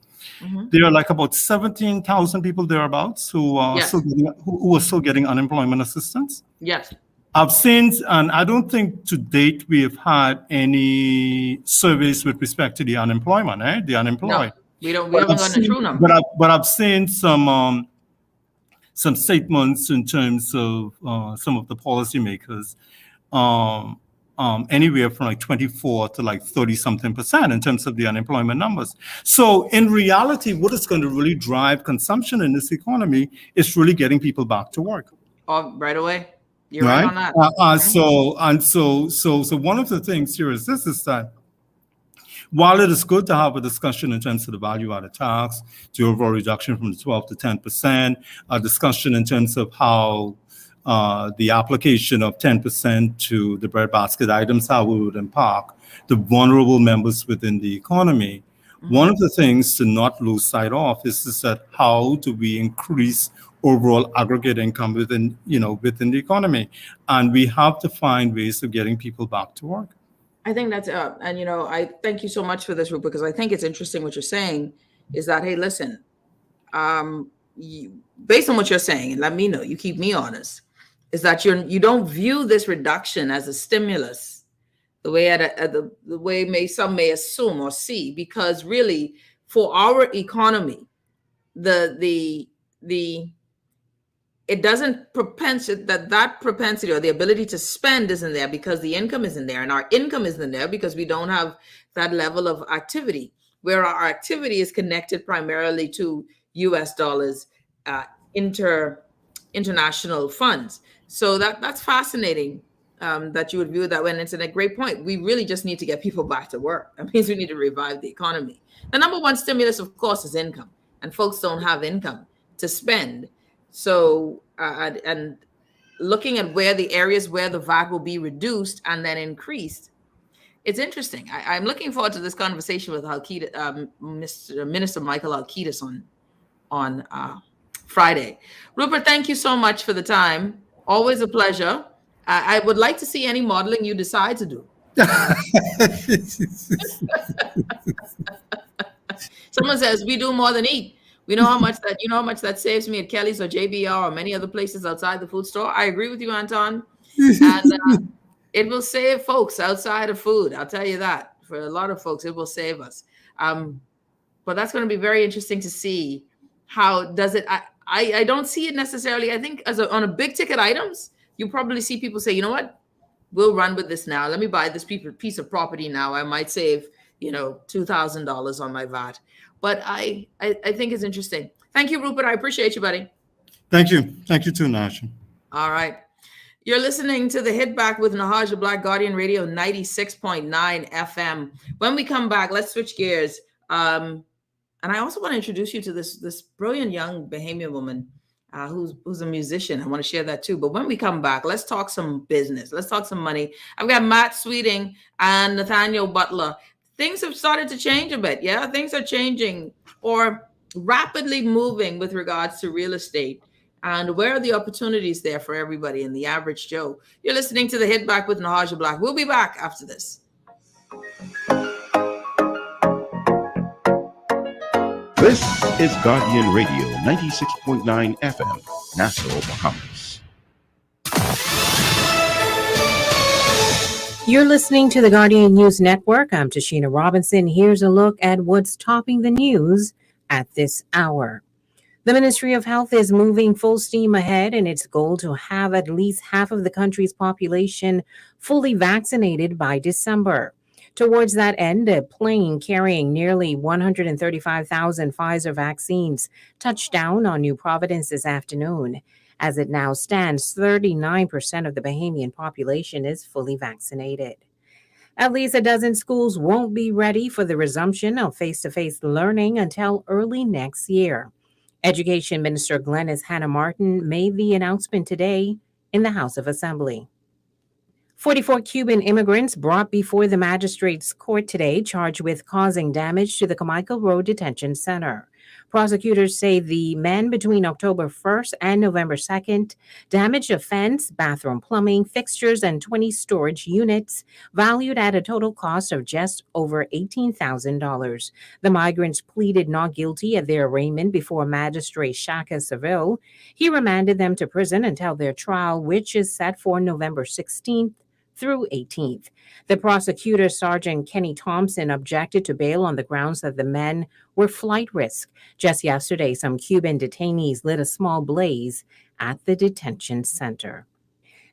There are like about 17,000 people thereabouts who are Yes. who are still getting unemployment assistance. Yes. I've seen, and I don't think to date we have had any surveys with respect to the unemployment, the unemployed. No, we haven't gotten a true number. But I've seen some statements in terms of some of the policymakers, anywhere from like 24 to like 30-something% in terms of the unemployment numbers. So in reality, what is going to really drive consumption in this economy is really getting people back to work. Oh, right away. You're right on that. So one of the things here is that while it is good to have a discussion in terms of the value-added tax, the overall reduction from the 12 to 10%, a discussion in terms of how the application of 10% to the breadbasket items, how it would impact the vulnerable members within the economy. One of the things to not lose sight of is that how do we increase overall aggregate income within the economy? And we have to find ways of getting people back to work. I think that's and I thank you so much for this, Rupert, because I think it's interesting what you're saying is that, hey, listen, based on what you're saying, and let me know, you keep me honest, is that you don't view this reduction as a stimulus the way some may assume or see, because really for our economy, it doesn't that propensity or the ability to spend isn't there because the income isn't there, and our income isn't there because we don't have that level of activity, where our activity is connected primarily to US dollars, international funds. So that's fascinating that you would view it that way, and it's a great point. We really just need to get people back to work. That means we need to revive the economy. The number one stimulus, of course, is income, and folks don't have income to spend. So, and looking at where the areas where the VAT will be reduced and then increased, it's interesting. I'm looking forward to this conversation with Minister Michael Alkitis on Friday. Rupert, thank you so much for the time. Always a pleasure. I would like to see any modeling you decide to do. Someone says we do more than eat. We know how much that saves me at Kelly's or JBR or many other places outside the food store. I agree with you, Anton. And it will save folks outside of food. I'll tell you that. For a lot of folks, it will save us. But that's going to be very interesting to see how does it. I don't see it necessarily. I think on a big ticket items, you probably see people say, you know what, we'll run with this now. Let me buy this piece of property now. I might save, $2,000 on my VAT. But I think it's interesting. Thank you, Rupert. I appreciate you, buddy. Thank you. Thank you too, Nash. All right. You're listening to The Hit Back with Nahaja Black, Guardian Radio 96.9 FM. When we come back, let's switch gears. And I also want to introduce you to this brilliant young Bahamian woman who's a musician. I want to share that too. But when we come back, let's talk some business. Let's talk some money. I've got Matt Sweeting and Nathanial Butler. Things have started to change a bit. Yeah, things are changing or rapidly moving with regards to real estate. And where are the opportunities there for everybody and the average Joe? You're listening to The Hit Back with Nahaja Black. We'll be back after this. This is Guardian Radio 96.9 FM, Nassau, Bahamas. You're listening to the Guardian News Network. I'm Tashina Robinson. Here's a look at what's topping the news at this hour. The Ministry of Health is moving full steam ahead in its goal to have at least half of the country's population fully vaccinated by December. Towards that end, a plane carrying nearly 135,000 Pfizer vaccines touched down on New Providence this afternoon. As it now stands, 39% of the Bahamian population is fully vaccinated. At least a dozen schools won't be ready for the resumption of face-to-face learning until early next year. Education Minister Glenys Hannah Martin made the announcement today in the House of Assembly. 44 Cuban immigrants brought before the magistrate's court today charged with causing damage to the Carmichael Road Detention Center. Prosecutors say the men between October 1st and November 2nd damaged a fence, bathroom plumbing, fixtures, and 20 storage units, valued at a total cost of just over $18,000. The migrants pleaded not guilty at their arraignment before Magistrate Shaka Seville. He remanded them to prison until their trial, which is set for November 16th through 18th. The prosecutor, Sergeant Kenny Thompson, objected to bail on the grounds that the men were flight risk. Just yesterday, some Cuban detainees lit a small blaze at the detention center.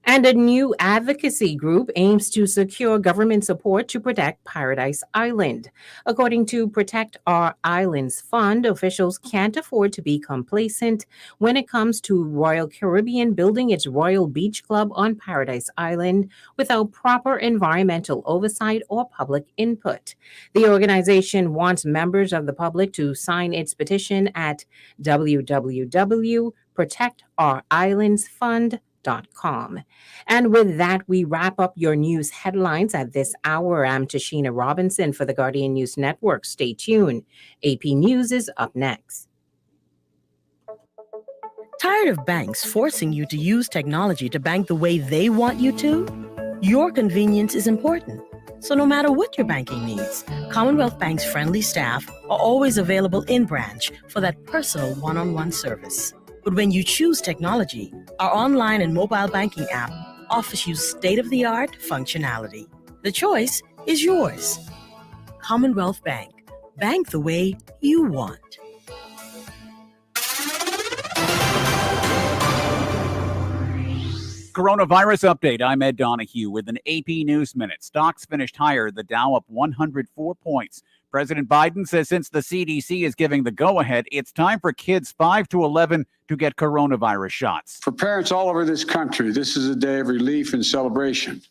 And a new advocacy group aims to secure government support to protect Paradise Island. According to Protect Our Islands Fund, officials can't afford to be complacent when it comes to Royal Caribbean building its Royal Beach Club on Paradise Island without proper environmental oversight or public input. The organization wants members of the public to sign its petition at www.protectourislandsfund.com. And with that, we wrap up your news headlines at this hour. I'm Tashina Robinson for the Guardian News Network. Stay tuned. AP News is up next. Tired of banks forcing you to use technology to bank the way they want you to? Your convenience is important. So no matter what your banking needs, Commonwealth Bank's friendly staff are always available in branch for that personal one-on-one service. But when you choose technology, our online and mobile banking app offers you state-of-the-art functionality. The choice is yours. Commonwealth Bank. Bank the way you want. Coronavirus update. I'm Ed Donahue with an AP News Minute. Stocks finished higher, the Dow up 104 points. President Biden says since the CDC is giving the go-ahead, it's time for kids 5 to 11 to get coronavirus shots. For parents all over this country, this is a day of relief and celebration.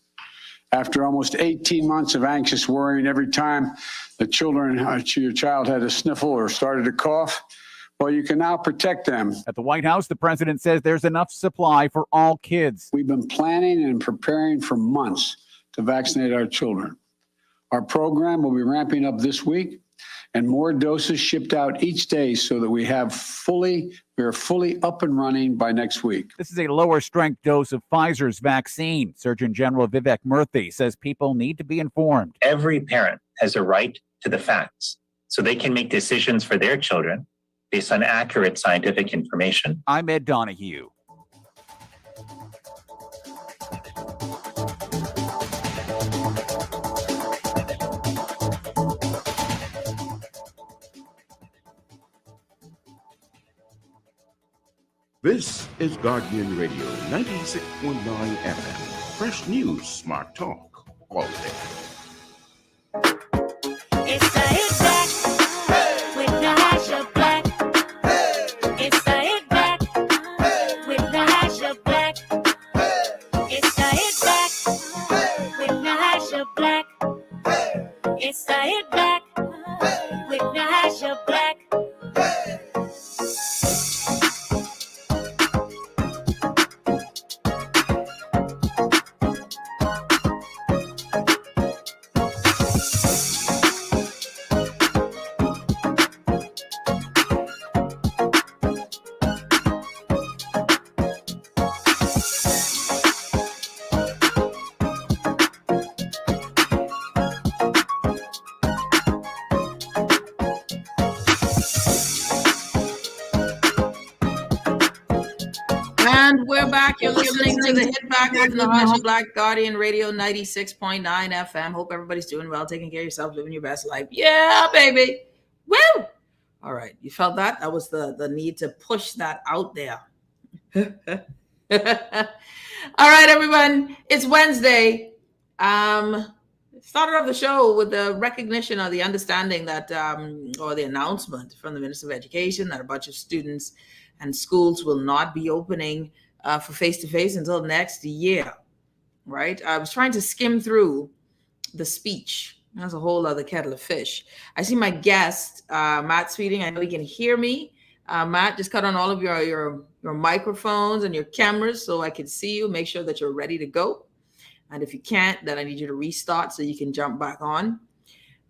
After almost 18 months of anxious worrying every time your child had a sniffle or started to cough, well, you can now protect them. At the White House, the president says there's enough supply for all kids. We've been planning and preparing for months to vaccinate our children. Our program will be ramping up this week and more doses shipped out each day so that we are fully up and running by next week. This is a lower strength dose of Pfizer's vaccine. Surgeon General Vivek Murthy says people need to be informed. Every parent has a right to the facts so they can make decisions for their children based on accurate scientific information. I'm Ed Donahue. This is Guardian Radio 96.9 FM. Fresh news, smart talk, all day. It's the hit back with the hash of black. It's the hit back with the hash of black. It's the hit back with the hash of black. It's the hit back with the hash of black. And we're back. You're listening to the Hit Back with Natasha Black, Guardian Radio 96.9 FM. Hope everybody's doing well, taking care of yourself, living your best life. Yeah, baby. Woo! All right. You felt that? That was the need to push that out there. All right, everyone. It's Wednesday. Started off the show with the recognition or the understanding that, or the announcement from the Minister of Education that a bunch of students and schools will not be opening for face-to-face until next year, right? I was trying to skim through the speech. That's a whole other kettle of fish. I see my guest, Matt Sweeting. I know he can hear me. Matt, just cut on all of your microphones and your cameras so I can see you. Make sure that you're ready to go. And if you can't, then I need you to restart so you can jump back on.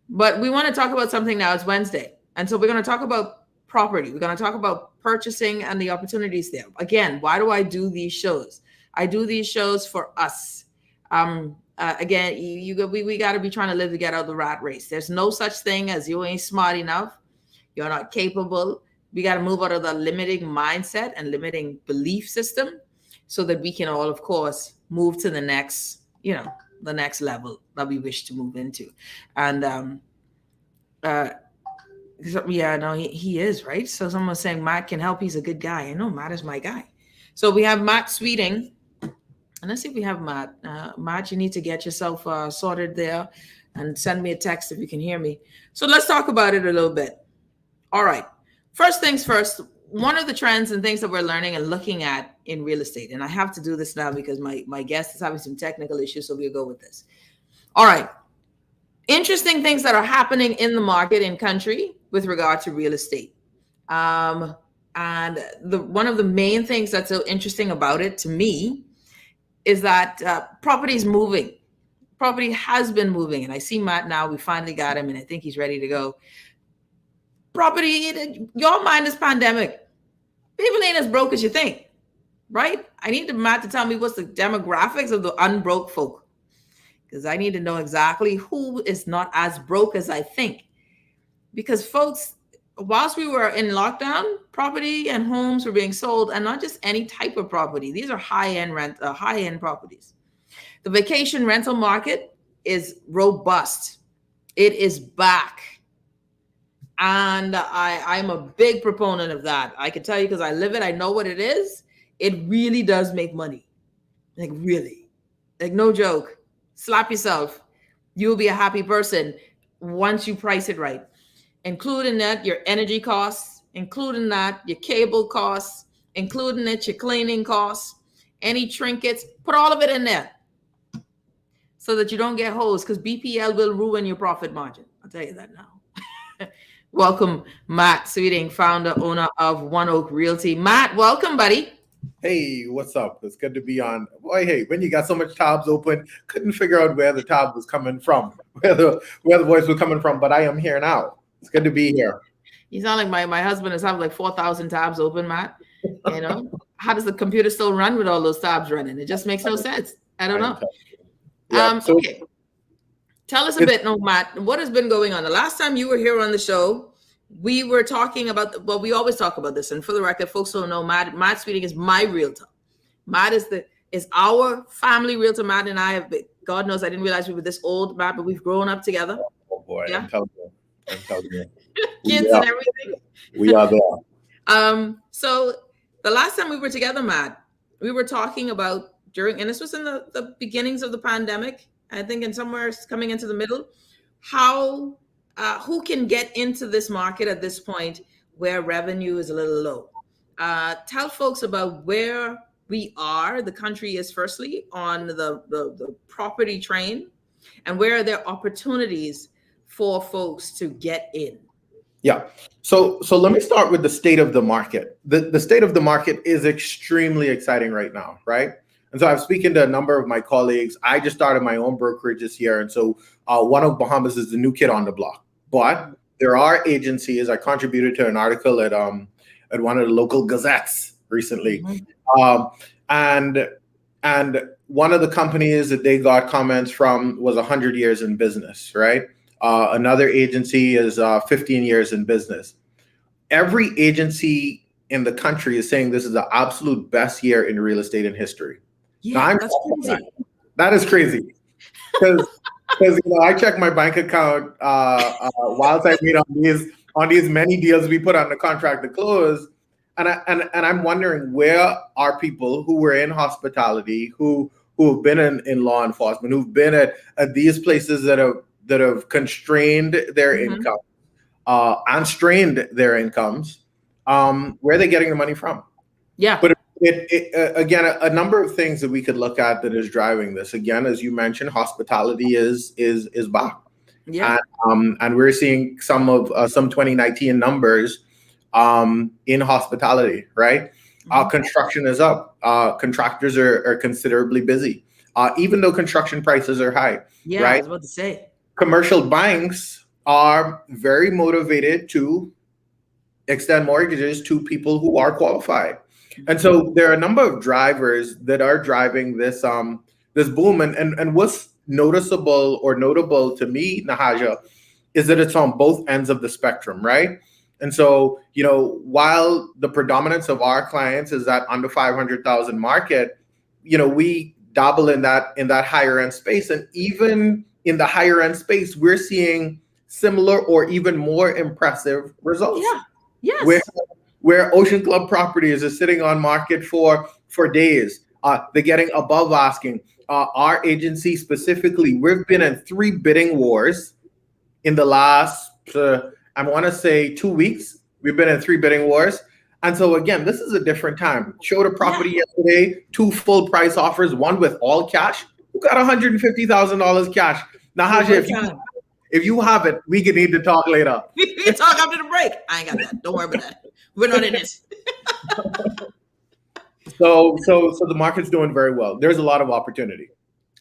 But we want to talk about something now. It's Wednesday. And so we're going to talk about property. We're going to talk about purchasing and the opportunities there. Again, why do I do these shows? I do these shows for us. Again, we got to be trying to live to get out of the rat race. There's no such thing as you ain't smart enough, you're not capable. We got to move out of the limiting mindset and limiting belief system so that we can all, of course, move to the next, the next level that we wish to move into. And yeah, no, he is, right? So someone's saying Matt can help. He's a good guy. I know Matt is my guy. So we have Matt Sweeting. And let's see if we have Matt. Matt, you need to get yourself sorted there and send me a text if you can hear me. So let's talk about it a little bit. All right. First things first, one of the trends and things that we're learning and looking at in real estate, and I have to do this now because my guest is having some technical issues, so we'll go with this. All right. Interesting things that are happening in the market in country with regard to real estate. And one of the main things that's so interesting about it to me is that property is moving. Property has been moving. And I see Matt now. We finally got him, and I think he's ready to go. Property, your mind is pandemic. People ain't as broke as you think, right? I need Matt to tell me what's the demographics of the unbroke folk, because I need to know exactly who is not as broke as I think. Because folks, whilst we were in lockdown, property and homes were being sold, and not just any type of property. These are high-end properties. The vacation rental market is robust. It is back. And I'm a big proponent of that. I can tell you because I live it. I know what it is. It really does make money. Like really. Like no joke. Slap yourself. You'll be a happy person once you price it right. Including that, your energy costs, including that, your cable costs, including that, your cleaning costs, any trinkets, put all of it in there so that you don't get hosed, because BPL will ruin your profit margin. I'll tell you that now. Welcome, Matt Sweeting, founder, owner of One Oak Realty. Matt, welcome, buddy. Hey, what's up? It's good to be on. Boy, hey, when you got so much tabs open, couldn't figure out where the tab was coming from, where the voice was coming from, but I am here now. It's good to be here. You sound like my husband is having like 4,000 tabs open, Matt. You know, how does the computer still run with all those tabs running? It just makes no sense. I don't know. Yeah, okay. Tell us a bit, Matt, what has been going on? The last time you were here on the show, we were talking about, well, we always talk about this. And for the record, folks don't know, Matt Sweeting is my realtor. Matt is our family realtor. Matt and I have been, God knows, I didn't realize we were this old, Matt, but we've grown up together. Oh boy, yeah? I'm telling you. Kids and everything. We are there. So the last time we were together, Matt, we were talking about and this was in the beginnings of the pandemic, I think, and somewhere coming into the middle, how who can get into this market at this point where revenue is a little low. Tell folks about where we are, the country is firstly on the property train, and where are there opportunities for folks to get in. Yeah. So let me start with the state of the market. The state of the market is extremely exciting right now, right? And so I'm speaking to a number of my colleagues. I just started my own brokerage this year. And so One Oak Bahamas is the new kid on the block. But there are agencies. I contributed to an article at one of the local gazettes recently. And one of the companies that they got comments from was 100 years in business, right? Another agency is 15 years in business. Every agency in the country is saying this is the absolute best year in real estate in history. Yeah, that's crazy. That is crazy. Because I check my bank account whilst I wait on these many deals we put on the contract to close. And I'm wondering, where are people who were in hospitality, who have been in law enforcement, who've been at these places that have constrained their income and strained their incomes, where are they getting the money from? Yeah. But again, a number of things that we could look at that is driving this. Again, as you mentioned, hospitality is back. Yeah. And we're seeing some 2019 numbers in hospitality, right? Construction is up. Contractors are considerably busy, even though construction prices are high. Yeah, right? I was about to say. Commercial banks are very motivated to extend mortgages to people who are qualified. And so there are a number of drivers that are driving this this boom. And what's noticeable or notable to me, Nahaja, is that it's on both ends of the spectrum, right? And so, while the predominance of our clients is that under 500,000 market, we dabble in that higher end space. And even in the higher end space, we're seeing similar or even more impressive results. Yeah. Yes. Where Ocean Club Properties is sitting on market for days. They're getting above asking. Our agency specifically, we've been in 3 bidding wars in the last, I want to say 2 weeks. We've been in 3 bidding wars. And so again, this is a different time. Showed a property yesterday, 2 full price offers, one with all cash. We got $150,000 cash. Now, Haja, if you have it, we can need to talk later. We can talk after the break. I ain't got that. Don't worry about that. We're not in it. So the market's doing very well. There's a lot of opportunity.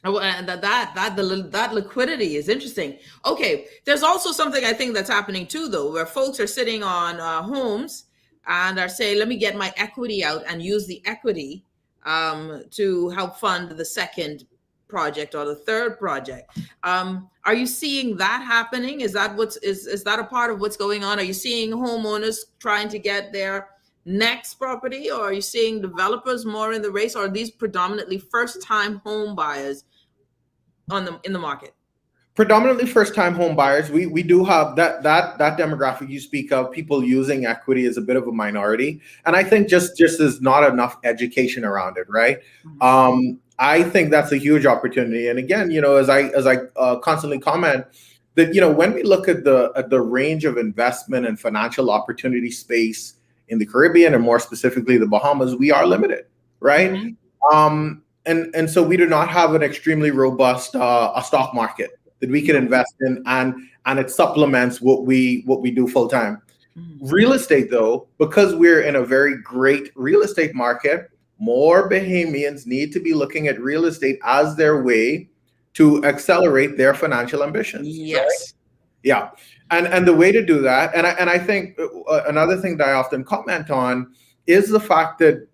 Oh, and that liquidity is interesting. Okay, there's also something I think that's happening too, though, where folks are sitting on homes and are saying, "Let me get my equity out and use the equity to help fund the second project or the third project." Are you seeing that happening? Is that is that a part of what's going on? Are you seeing homeowners trying to get their next property, or are you seeing developers more in the race, or are these predominantly first-time home buyers in the market? Predominantly first-time home buyers. We do have that demographic you speak of. People using equity is a bit of a minority, and I think just there's not enough education around it, right? I think that's a huge opportunity. And again, as I constantly comment that when we look at the range of investment and financial opportunity space in the Caribbean, and more specifically the Bahamas, we are limited, right? Mm-hmm. And so we do not have an extremely robust a stock market that we can invest in, and it supplements what we do full time. Mm-hmm. Real estate, though, because we're in a very great real estate market, more Bahamians need to be looking at real estate as their way to accelerate their financial ambitions. Yes. Right? Yeah. And the way to do that, and I think another thing that I often comment on is the fact that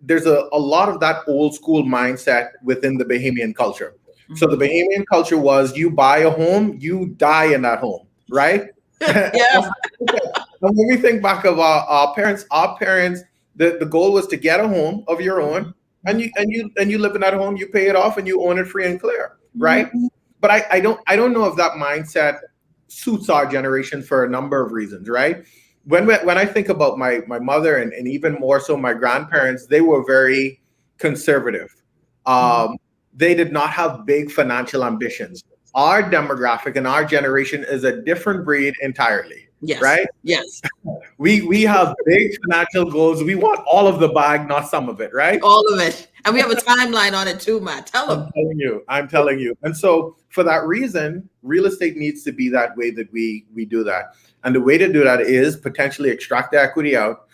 there's a lot of that old school mindset within the Bahamian culture. Mm-hmm. So the Bahamian culture was, you buy a home, you die in that home, right? Yeah. And when we think back of our parents, the goal was to get a home of your own, and you live in that home, you pay it off, and you own it free and clear, right? Mm-hmm. But I don't know if that mindset suits our generation for a number of reasons, right? When I think about my mother and even more so my grandparents, they were very conservative. They did not have big financial ambitions. Our demographic and our generation is a different breed entirely. Yes. Right? Yes. We have big financial goals. We want all of the bag, not some of it, right? All of it. And we have a timeline on it too, Matt. Tell them. I'm telling you. And so for that reason, real estate needs to be that way that we do that. And the way to do that is potentially extract the equity out,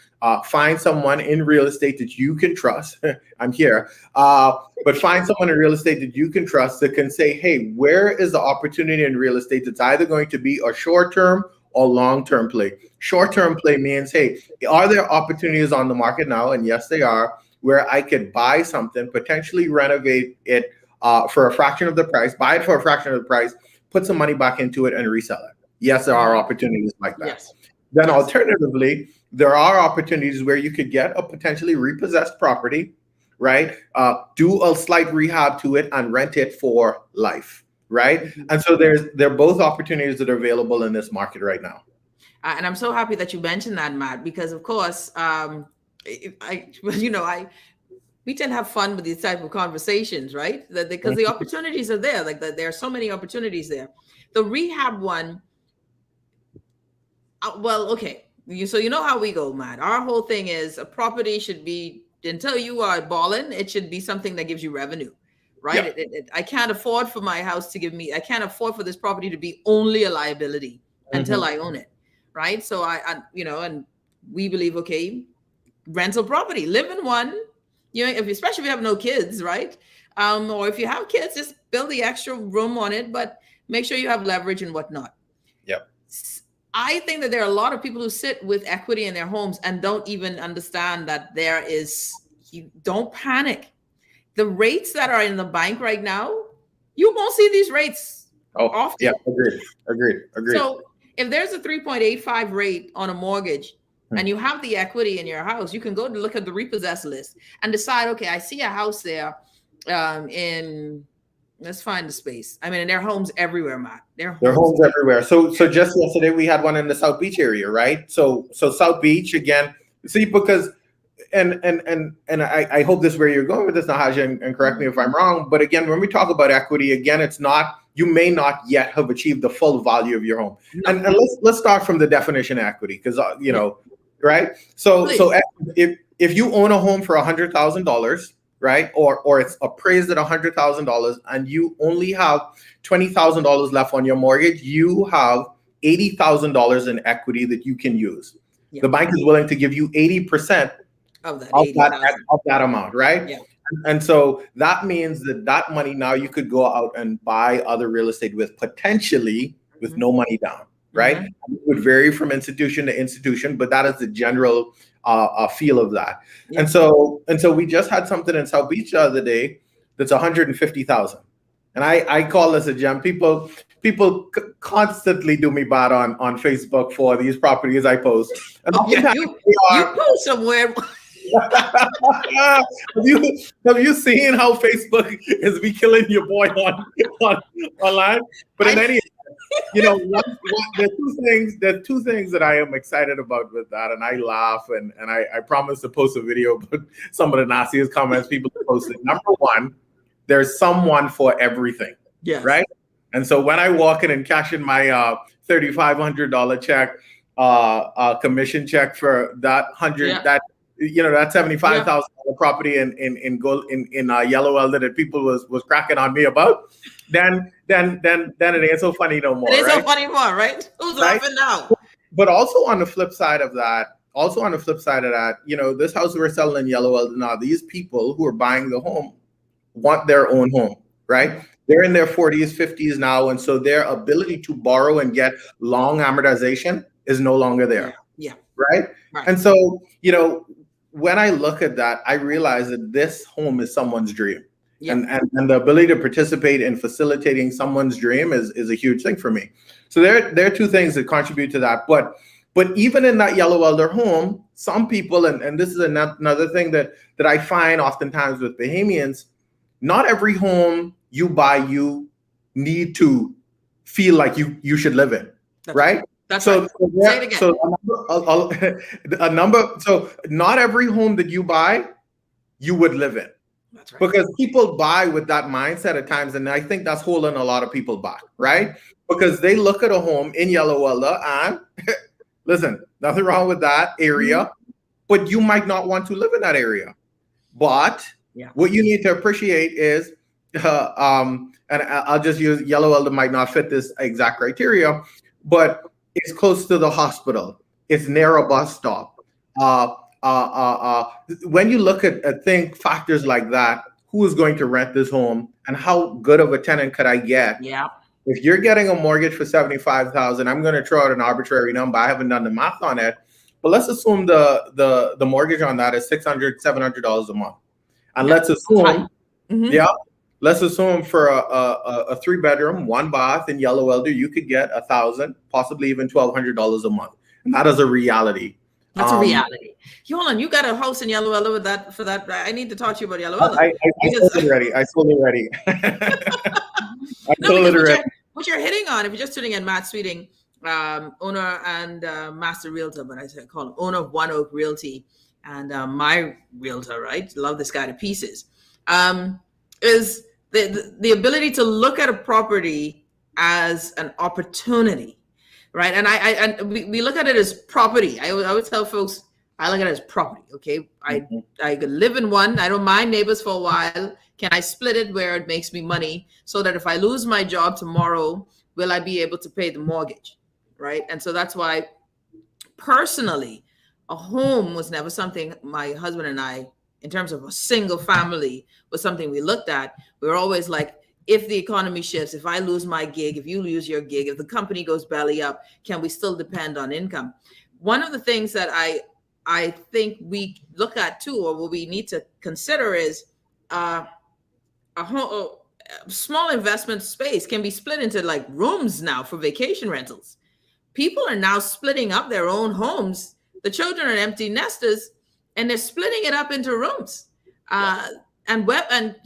find someone in real estate that you can trust. I'm here. But find someone in real estate that you can trust that can say, hey, where is the opportunity in real estate that's either going to be a short-term or long-term play? Short-term play means, hey, are there opportunities on the market now? And yes, they are, where I could buy something, potentially renovate it for a fraction of the price, buy it for a fraction of the price, put some money back into it and resell it. Yes, there are opportunities like that. Yes. Then alternatively, there are opportunities where you could get a potentially repossessed property, right? Do a slight rehab to it and rent it for life, right? Mm-hmm. And so there are both opportunities that are available in this market right now. And I'm so happy that you mentioned that, Matt, because of course, we tend to have fun with these type of conversations, right? Because the opportunities are there. Like there are so many opportunities there. The rehab one, well, okay. So you know how we go, Matt. Our whole thing is a property should be, until you are balling, it should be something that gives you revenue, right? Yeah. I can't afford for my house I can't afford for this property to be only a liability until I own it, right? So and we believe, okay, rental property, live in one, especially if you have no kids, right? Or if you have kids, just build the extra room on it, but make sure you have leverage and whatnot. Yep. I think that there are a lot of people who sit with equity in their homes and don't even understand that there is, you don't panic. The rates that are in the bank right now, you won't see these rates often. Yeah, agreed. So if there's a 3.85 rate on a mortgage and you have the equity in your house, you can go to look at the repossessed list and decide, okay, I see a house there let's find the space. I mean, and there are homes everywhere, Matt. There are homes everywhere. So just yesterday we had one in the South Beach area, right? So South Beach again. See, because and I hope this is where you're going with this, Nahaja, and correct me if I'm wrong. But again, when we talk about equity, again, it's not, you may not yet have achieved the full value of your home. No. And let's start from the definition of equity, because right? So if you own a home for $100,000, right, or it's appraised at $100,000, and you only have $20,000 left on your mortgage, you have $80,000 in equity that you can use. Yeah. The bank is willing to give you 80% of that amount, right? Yeah. And so that means that money now you could go out and buy other real estate with, potentially with no money down, right? Mm-hmm. It would vary from institution to institution, but that is the general feel of that. Yeah. And so we just had something in South Beach the other day that's $150,000, and I call this a gem. People constantly do me bad on Facebook for these properties I post. And you post somewhere. Have you seen how Facebook is be killing your boy online? But in any, there are two things that I am excited about with that, and I laugh and I promise to post a video, but some of the nastiest comments people posted. Number one, there's someone for everything. Yes. Right. And so when I walk in and cash in my $3,500 check, commission check for that that $75,000 property in Yellow Elder that people was cracking on me about, then it ain't so funny no more. It ain't so funny more, right? Who's laughing now? But also on the flip side of that, this house we're selling in Yellow Elder now, these people who are buying the home want their own home, right? They're in their 40s, 50s now, and so their ability to borrow and get long amortization is no longer there. Yeah. Right? And so, when I look at that, I realize that this home is someone's dream. Yeah. And the ability to participate in facilitating someone's dream is a huge thing for me. So there are two things that contribute to that. But even in that Yellow Elder home, some people, and this is another thing that I find oftentimes with Bahamians, not every home you buy, you need to feel like you should live in, right? That's right. Say it again. So not every home that you buy, you would live in. That's right. Because people buy with that mindset at times, and I think that's holding a lot of people back, right? Because they look at a home in Yellow Elder and listen, nothing wrong with that area, but you might not want to live in that area. But what you need to appreciate is, and I'll just use Yellow Elder might not fit this exact criteria, but it's close to the hospital. It's near a bus stop. When you look at factors like that, who is going to rent this home and how good of a tenant could I get? Yeah. If you're getting a mortgage for $75,000, I'm going to throw out an arbitrary number. I haven't done the math on it, but let's assume the mortgage on that is $600, $700 a month, and let's assume, let's assume for a 3-bedroom, 1 bath in Yellow Elder, you could get $1,000, possibly even $1,200 a month. And that is a reality. That's a reality. Yolan, you got a house in Yellow Elder for that. I need to talk to you about Yellow Elder. I totally ready. What you're hitting on, if you're just tuning in, Matt Sweeting, owner and master realtor, but I call him owner of One Oak Realty, and my realtor, right? Love this guy to pieces. Is the ability to look at a property as an opportunity, right? And we look at it as property. I always tell folks, I look at it as property. Okay, I could live in one. I don't mind neighbors for a while. Can I split it where it makes me money, so that if I lose my job tomorrow, will I be able to pay the mortgage, right? And so that's why, personally, a home was never something my husband and I, in terms of a single family, was something we looked at. We were always like, if the economy shifts, if I lose my gig, if you lose your gig, if the company goes belly up, can we still depend on income? One of the things that I think we look at too, or what we need to consider is a small investment space can be split into like rooms now for vacation rentals. People are now splitting up their own homes. The children are empty nesters, and they're splitting it up into rooms. And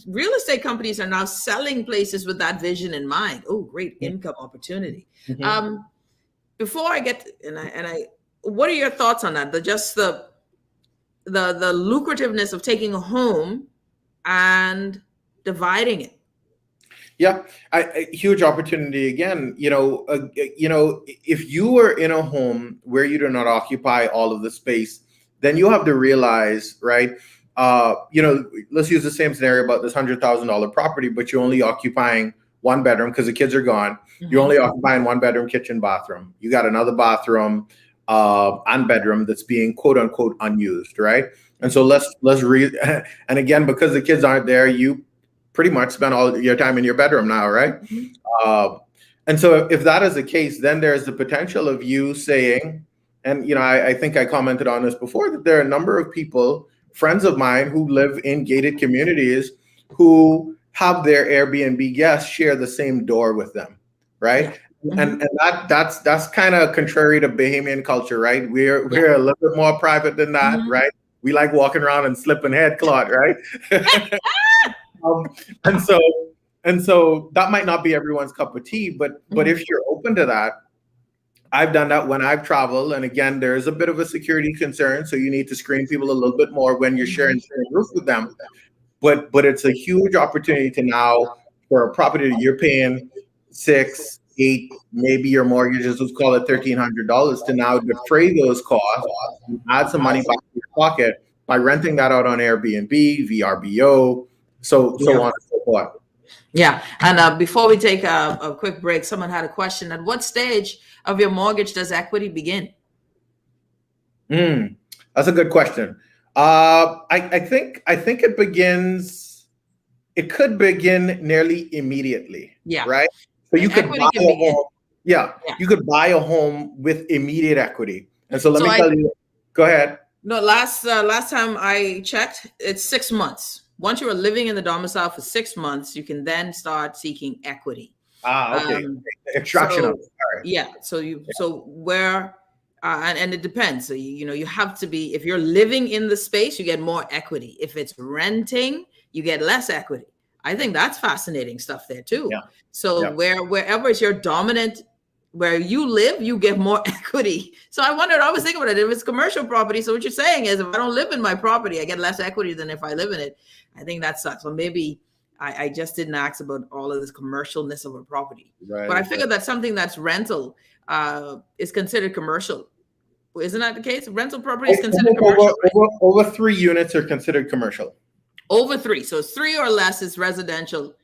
real estate companies are now selling places with that vision in mind. Oh, great income opportunity. Before I get what are your thoughts on that? The lucrativeness of taking a home and dividing it. Yeah, a huge opportunity again. If you were in a home where you do not occupy all of the space, then you have to realize, right? Let's use the same scenario about this $100,000 property, but you're only occupying one bedroom because the kids are gone. You're only occupying one bedroom, kitchen, bathroom. You got another bathroom and bedroom that's being quote unquote unused, right? And so let's read. And again, because the kids aren't there, you pretty much spend all your time in your bedroom now, right? And so if that is the case, then there's the potential of you saying, and I think I commented on this before, that there are a number of people, friends of mine, who live in gated communities who have their Airbnb guests share the same door with them, right? And that's kind of contrary to Bahamian culture, right? We're a little bit more private than that, right? We like walking around and slipping headcloth, right? And so that might not be everyone's cup of tea, but if you're open to that, I've done that when I've traveled. And again, there's a bit of a security concern, so you need to screen people a little bit more when you're sharing the same roof with them. But it's a huge opportunity to now, for a property that you're paying $600, $800, maybe your mortgages, let's call it $1,300, to now defray those costs, and add some money back to your pocket by renting that out on Airbnb, VRBO, so on and so forth. Yeah. And before we take a quick break, someone had a question. At what stage of your mortgage does equity begin? That's a good question. I think it begins. It could begin nearly immediately. Yeah. Right. So you could buy a home. Yeah. You could buy a home with immediate equity. And so let me tell you. Go ahead. No, last time I checked, it's 6 months. Once you are living in the domicile for 6 months, you can then start seeking equity. Okay. Extraction of it. All right. Yeah. So where and it depends. So you have to be, if you're living in the space, you get more equity. If it's renting, you get less equity. I think that's fascinating stuff there too. Yeah. So wherever is your dominant, where you live, you get more equity. So I was thinking about it. If it's commercial property, so what you're saying is if I don't live in my property, I get less equity than if I live in it. I think that sucks. So maybe I just didn't ask about all of this commercialness of a property. Right. But I figured that something that's rental is considered commercial. Isn't that the case? Rental property is considered commercial. Over 3 units are considered commercial. Over 3. So it's 3 or less is residential.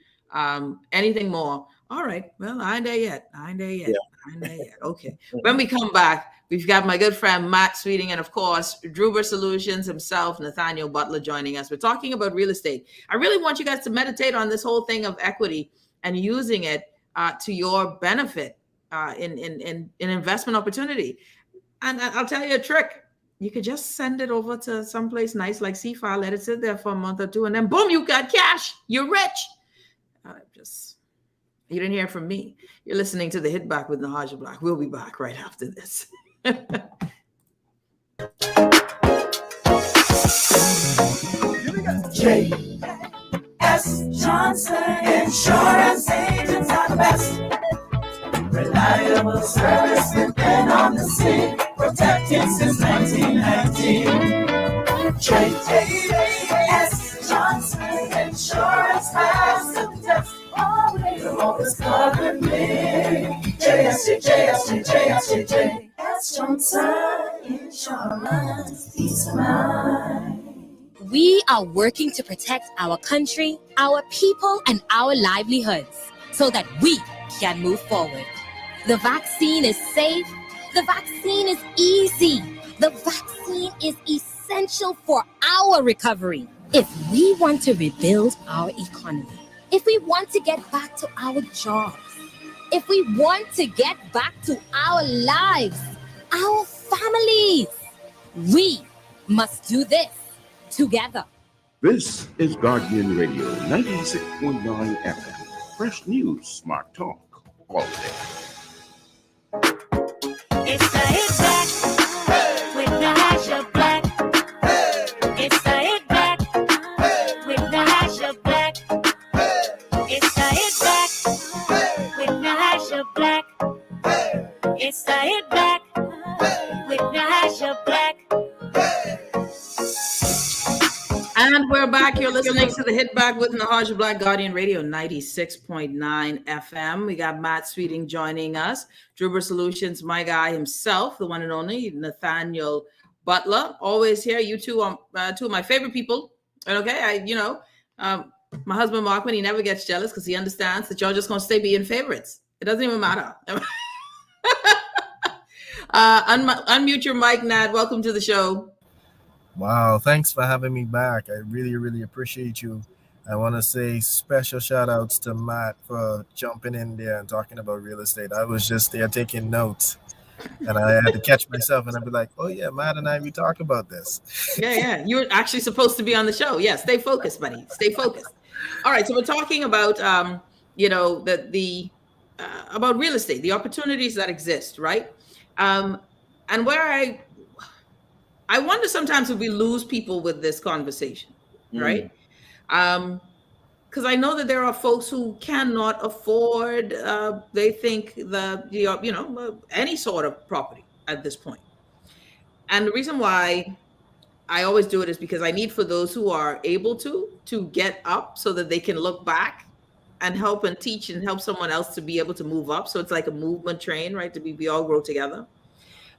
Anything more. All right. Well, I ain't there yet. Okay. When we come back, we've got my good friend Matt Sweeting and, of course, Rupert Solutions himself, Nathanial Butler, joining us. We're talking about real estate. I really want you guys to meditate on this whole thing of equity and using it to your benefit in investment opportunity. And I'll tell you a trick. You could just send it over to someplace nice like C-File, let it sit there for a month or 2, and then boom, you got cash. You're rich. You didn't hear from me. You're listening to the Hit Back with Nahaja Black. We'll be back right after this. J.S. Johnson Insurance Agents are the best. Reliable service, we've been on the scene, protecting since 1919. J.S. Johnson Insurance has the test. Always covered me. J.S. Johnson Insurance, peace of mind. We are working to protect our country, our people, and our livelihoods so that we can move forward. The vaccine is safe. The vaccine is easy. The vaccine is essential for our recovery. If we want to rebuild our economy, if we want to get back to our jobs, if we want to get back to our lives, our families, we must do this together. This is Guardian Radio 96.9 FM. Fresh news, smart talk, all day. It's the hit back with the hash of black. It's the hit back with the hash of black. It's the hit back with the hash of black. It's the hit back with the hash of black. And we're back. You're listening to the Hit Back with Nahaja Black, Guardian Radio 96.9 FM. We got Matt Sweeting joining us. Druber Solutions, my guy himself, the one and only Nathanial Butler, always here. You two are two of my favorite people. And okay, my husband Mark, when he never gets jealous because he understands that y'all just gonna stay being favorites. It doesn't even matter. Unmute your mic, Nat. Welcome to the show. Wow, thanks for having me back. I really, really appreciate you. I want to say special shout outs to Matt for jumping in there and talking about real estate. I was just there taking notes and I had to catch myself and I'd be like, oh yeah, Matt and we talk about this. Yeah. You're actually supposed to be on the show. Yeah, stay focused, buddy. Stay focused. All right, so we're talking about, about real estate, the opportunities that exist, right? And where I wonder sometimes if we lose people with this conversation, right? Because I know that there are folks who cannot afford, they think any sort of property at this point. And the reason why I always do it is because I need for those who are able to get up so that they can look back and help and teach and help someone else to be able to move up. So it's like a movement train, right? We all grow together.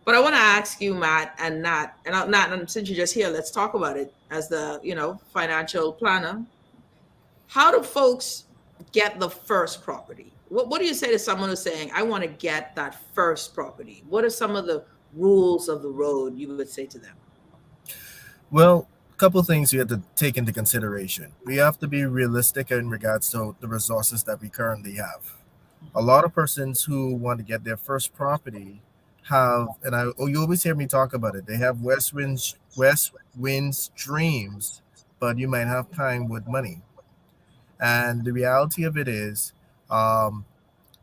But I want to ask you, Matt and Nat, and since you're just here, let's talk about it as the, financial planner. How do folks get the first property? What do you say to someone who's saying, I want to get that first property? What are some of the rules of the road you would say to them? Well, a couple of things you have to take into consideration. We have to be realistic in regards to the resources that we currently have. A lot of persons who want to get their first property you always hear me talk about it. They have West Wind's dreams, but you might have time with money. And the reality of it is, a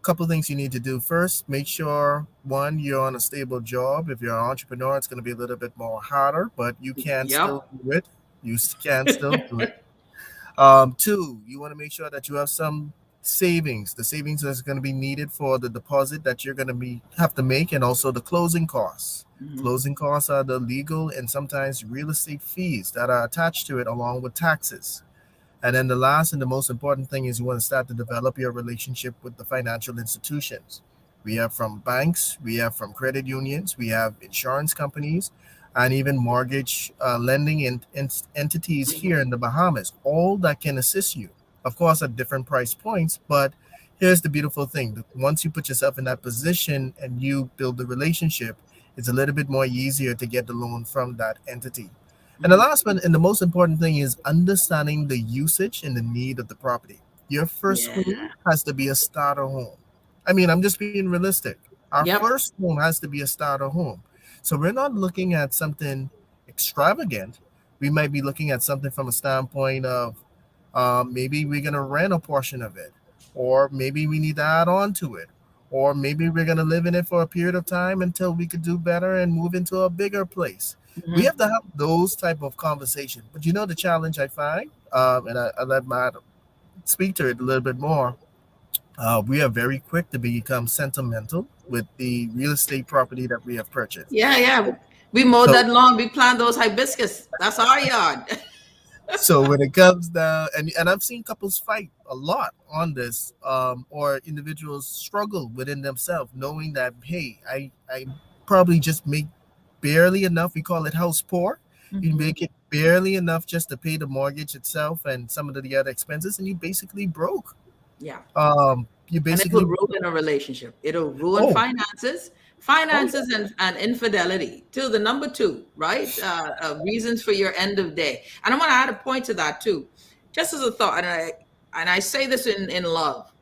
couple of things you need to do. First, make sure, one, you're on a stable job. If you're an entrepreneur, it's going to be a little bit more harder, but you can still do it. You can still do it. Two, you want to make sure that you have some savings. The savings that's going to be needed for the deposit that you're going to have to make, and also the closing costs. Closing costs are the legal and sometimes real estate fees that are attached to it, along with taxes. And then the last and the most important thing is you want to start to develop your relationship with the financial institutions. We have from banks, we have from credit unions, we have insurance companies, and even mortgage lending entities here in the Bahamas, all that can assist you. Of course, at different price points, but here's the beautiful thing. Once you put yourself in that position and you build the relationship, it's a little bit more easier to get the loan from that entity. And the last one and the most important thing is understanding the usage and the need of the property. Your first home has to be a starter home. I mean, I'm just being realistic. Our first home has to be a starter home. So we're not looking at something extravagant. We might be looking at something from a standpoint of maybe we're going to rent a portion of it, or maybe we need to add on to it, or maybe we're going to live in it for a period of time until we could do better and move into a bigger place. We have to have those type of conversation. But the challenge I find, and I let Matt speak to it a little bit more, we are very quick to become sentimental with the real estate property that we have purchased. Yeah. We mowed that lawn. We planted those hibiscus. That's our yard. So when it comes down, and I've seen couples fight a lot on this, or individuals struggle within themselves, knowing that, hey, I probably just make barely enough. We call it house poor. You make it barely enough just to pay the mortgage itself and some of the other expenses, and you basically broke. Yeah. You basically, and it'll ruin a relationship. It'll ruin finances and infidelity. To the number two, right? Reasons for your end of day. And I want to add a point to that too, just as a thought. And and I say this in love,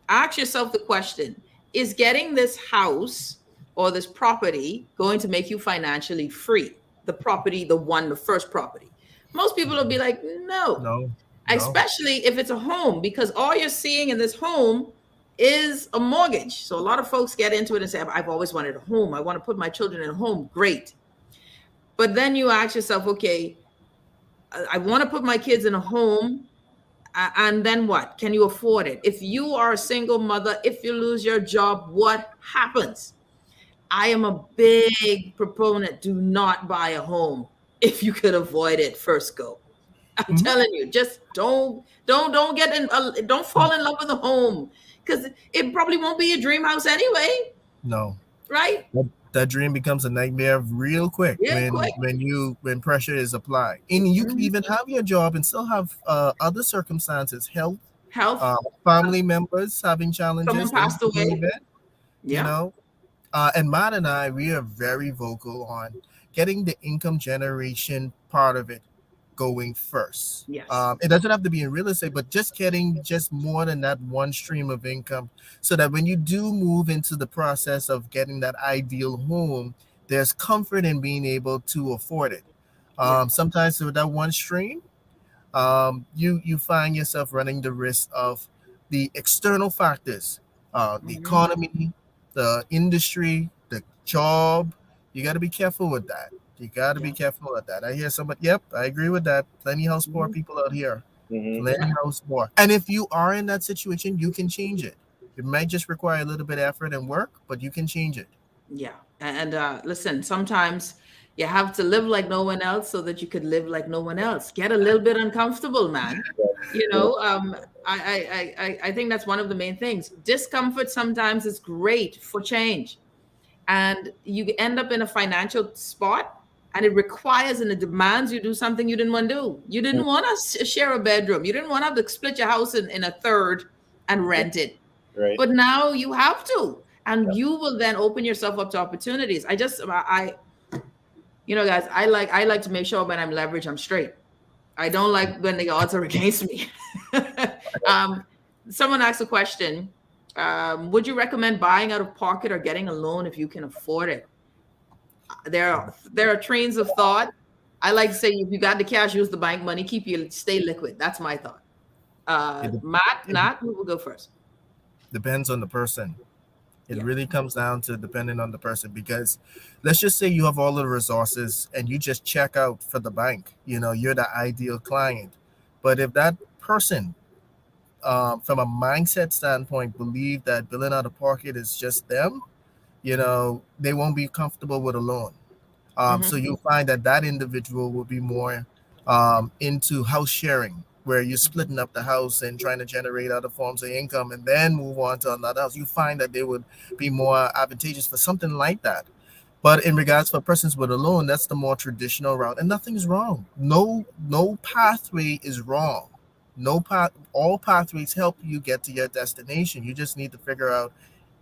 ask yourself the question, is getting this house or this property going to make you financially free? The property, the first property. Most people will be like, no. No. Especially if it's a home, because all you're seeing in this home is a mortgage. So a lot of folks get into it and say, I've always wanted a home. I want to put my children in a home. Great. But then you ask yourself, okay, I want to put my kids in a home. And then what? Can you afford it? If you are a single mother, if you lose your job, what happens? I am a big proponent. Do not buy a home if you could avoid it. First go. I'm telling you, just don't get in. Don't fall in love with a home, because it probably won't be your dream house anyway. No. Right. That dream becomes a nightmare real quick when pressure is applied. And you can even have your job and still have other circumstances, health, family members having challenges. Someone passed away. You know, and Matt and I, we are very vocal on getting the income generation part of it going first. Yes. It doesn't have to be in real estate, but just getting just more than that one stream of income, so that when you do move into the process of getting that ideal home, there's comfort in being able to afford it. Sometimes with that one stream, you find yourself running the risk of the external factors, the economy, the industry, the job. You got to be careful with that. You got to be careful with that. I hear somebody, yep, I agree with that. Plenty house poor people out here. Plenty house poor. And if you are in that situation, you can change it. It might just require a little bit of effort and work, but you can change it. Yeah. And listen, sometimes you have to live like no one else so that you could live like no one else. Get a little bit uncomfortable, man. You know, I think that's one of the main things. Discomfort sometimes is great for change. And you end up in a financial spot, and it requires and it demands you do something you didn't want to do. You didn't want to share a bedroom. You didn't want to have to split your house in a third and rent it. Right. But now you have to. And you will then open yourself up to opportunities. You know, guys, I like to make sure when I'm leveraged, I'm straight. I don't like when the odds are against me. Someone asked a question. Would you recommend buying out of pocket or getting a loan if you can afford it? There are trains of thought. I like to say, if you got the cash, use the bank money, stay liquid. That's my thought. Matt, who will go first? Depends on the person. It really comes down to depending on the person, because let's just say you have all the resources and you just check out for the bank. You know, you're the ideal client. But if that person, from a mindset standpoint, believe that billing out of pocket is just them, you know, they won't be comfortable with a loan. So you'll find that individual will be more into house sharing, where you're splitting up the house and trying to generate other forms of income and then move on to another house. You find that they would be more advantageous for something like that. But in regards for persons with a loan, that's the more traditional route, and nothing's wrong. No pathway is wrong. All pathways help you get to your destination. You just need to figure out,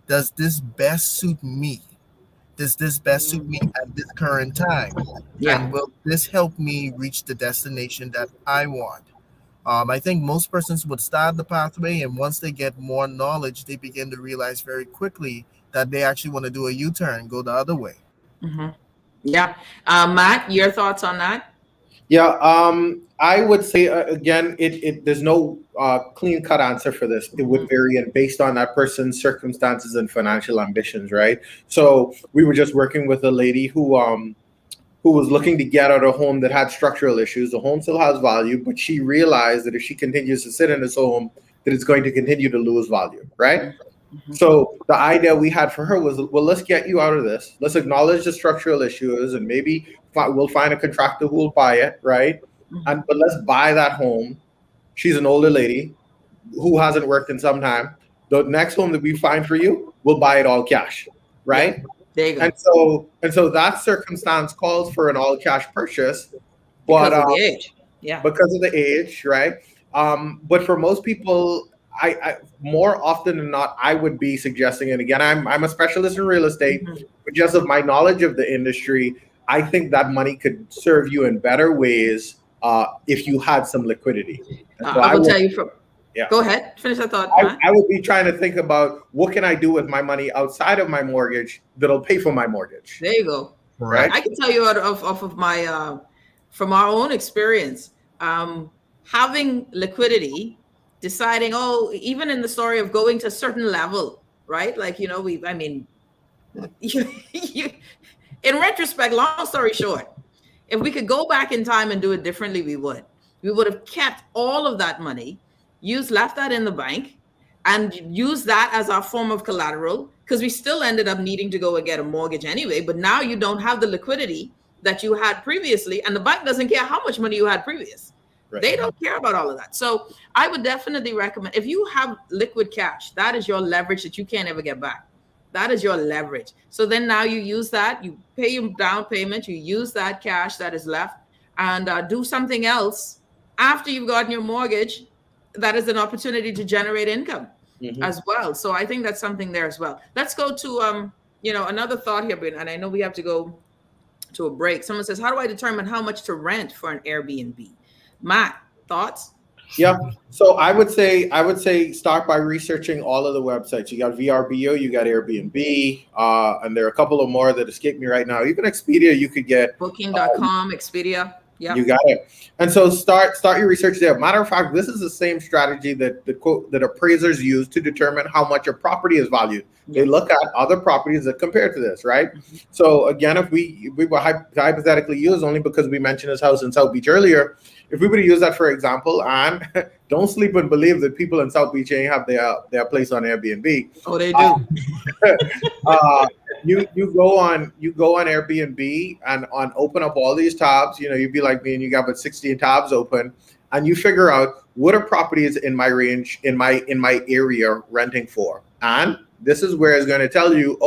does this best suit me? Does this best suit me at this current time? And will this help me reach the destination that I want? I think most persons would start the pathway, and once they get more knowledge, they begin to realize very quickly that they actually want to do a U-turn, go the other way. Yeah. Matt, your thoughts on that? Yeah, I would say, again, there's no clean-cut answer for this. It would vary and based on that person's circumstances and financial ambitions, right? So we were just working with a lady who was looking to get out a home that had structural issues. The home still has value, but she realized that if she continues to sit in this home, that it's going to continue to lose value, right? So the idea we had for her was, well, let's get you out of this. Let's acknowledge the structural issues, and maybe we'll find a contractor who will buy it, right? But let's buy that home. She's an older lady who hasn't worked in some time. The next home that we find for you, we'll buy it all cash, right? Yeah. There you go. And so that circumstance calls for an all cash purchase, but because of the age, because of the age, right? But for most people, I more often than not, I would be suggesting, and again, I'm a specialist in real estate, but just of my knowledge of the industry, I think that money could serve you in better ways if you had some liquidity. I will tell you Yeah. Go ahead. Finish that thought, Matt. I would be trying to think about what can I do with my money outside of my mortgage that'll pay for my mortgage. There you go. Right. I can tell you out of my from our own experience, having liquidity, deciding, even in the story of going to a certain level, right? Like, in retrospect, long story short, if we could go back in time and do it differently, we would. We would have kept all of that money, left that in the bank, and used that as our form of collateral, because we still ended up needing to go and get a mortgage anyway. But now you don't have the liquidity that you had previously, and the bank doesn't care how much money you had previous. Right. They don't care about all of that. So I would definitely recommend, if you have liquid cash, that is your leverage that you can't ever get back. That is your leverage. So then now you use that, you pay your down payment, you use that cash that is left, and do something else after you've gotten your mortgage. That is an opportunity to generate income as well. So I think that's something there as well. Let's go to another thought here, and I know we have to go to a break. Someone says, how do I determine how much to rent for an Airbnb? Matt, thoughts? Yeah. So I would say start by researching all of the websites. You got VRBO, you got Airbnb, and there are a couple of more that escape me right now. Even Expedia, you could get Booking.com, Expedia. Yeah. You got it. And so start your research there. Matter of fact, this is the same strategy that that appraisers use to determine how much a property is valued. They look at other properties that compare to this, right? So again, if we were hypothetically use, only because we mentioned this house in South Beach earlier, if we were to use that for example, and don't sleep and believe that people in South Beach ain't have their place on Airbnb. Oh, they do. You go on Airbnb and open up all these tabs. You'd be like me and you got about 16 tabs open, and you figure out what are properties in my range, in my area renting for. And this is where it's going to tell you,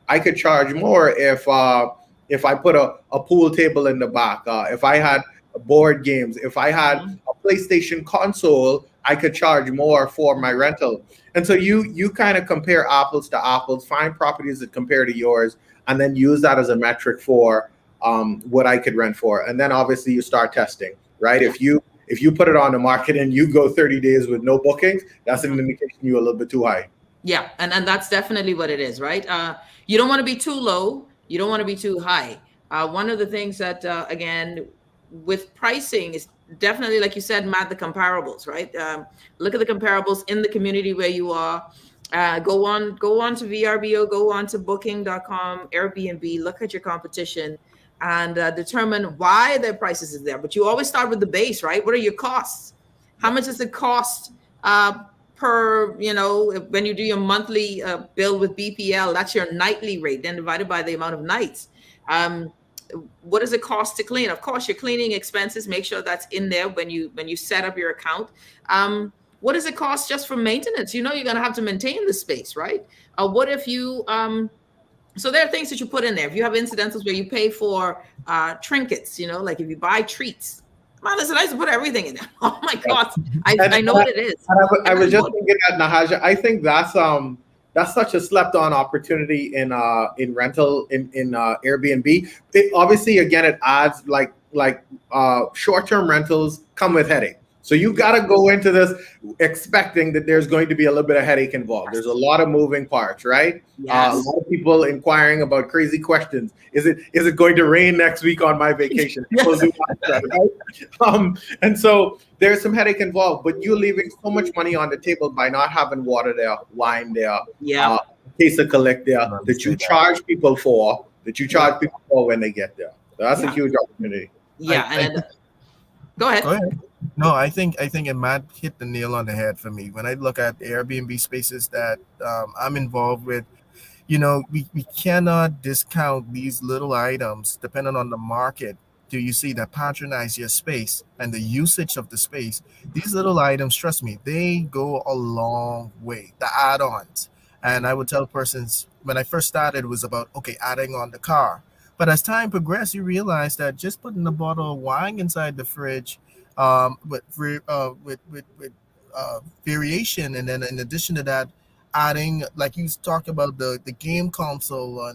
I could charge more if I put a pool table in the back, if I had board games, if I had a PlayStation console, I could charge more for my rental. And so you kind of compare apples to apples, find properties that compare to yours, and then use that as a metric for what I could rent for. And then obviously you start testing, right? If you put it on the market and you go 30 days with no bookings, that's an indication you're a little bit too high. Yeah, and that's definitely what it is, right? You don't want to be too low. You don't want to be too high. One of the things that, again, with pricing is definitely, like you said, Matt, the comparables, right? Look at the comparables in the community where you are. Go on to VRBO, go on to Booking.com, Airbnb, look at your competition and determine why their prices is there. But you always start with the base, right? What are your costs? How much does it cost per, when you do your monthly bill with BPL, that's your nightly rate, then divided by the amount of nights. What does it cost to clean? Of course, your cleaning expenses, make sure that's in there when you set up your account. What does it cost just for maintenance? You're going to have to maintain the space, right? What if you, so there are things that you put in there. If you have incidentals where you pay for trinkets, like if you buy treats, man, listen, I used to put everything in there. Oh my God. I know what it is. I was just thinking that, Nahaja, I think that's such a slept-on opportunity in rental in Airbnb. Obviously, again, it adds like short-term rentals come with headache. So you got to go into this expecting that there's going to be a little bit of headache involved. There's a lot of moving parts, right? Yes. A lot of people inquiring about crazy questions. Is it going to rain next week on my vacation? Right? And so there's some headache involved, but you're leaving so much money on the table by not having water there, wine there, case of collect there, that you charge people for, when they get there. So that's a huge opportunity. Yeah. Go ahead. No, I think Matt hit the nail on the head for me. When I look at Airbnb spaces that I'm involved with, we cannot discount these little items depending on the market. Do you see that patronize your space and the usage of the space? These little items, trust me, they go a long way. The add-ons. And I would tell persons when I first started, it was about, adding on the car. But as time progressed, you realize that just putting a bottle of wine inside the fridge with variation, and then in addition to that, adding, like you talked about, the game console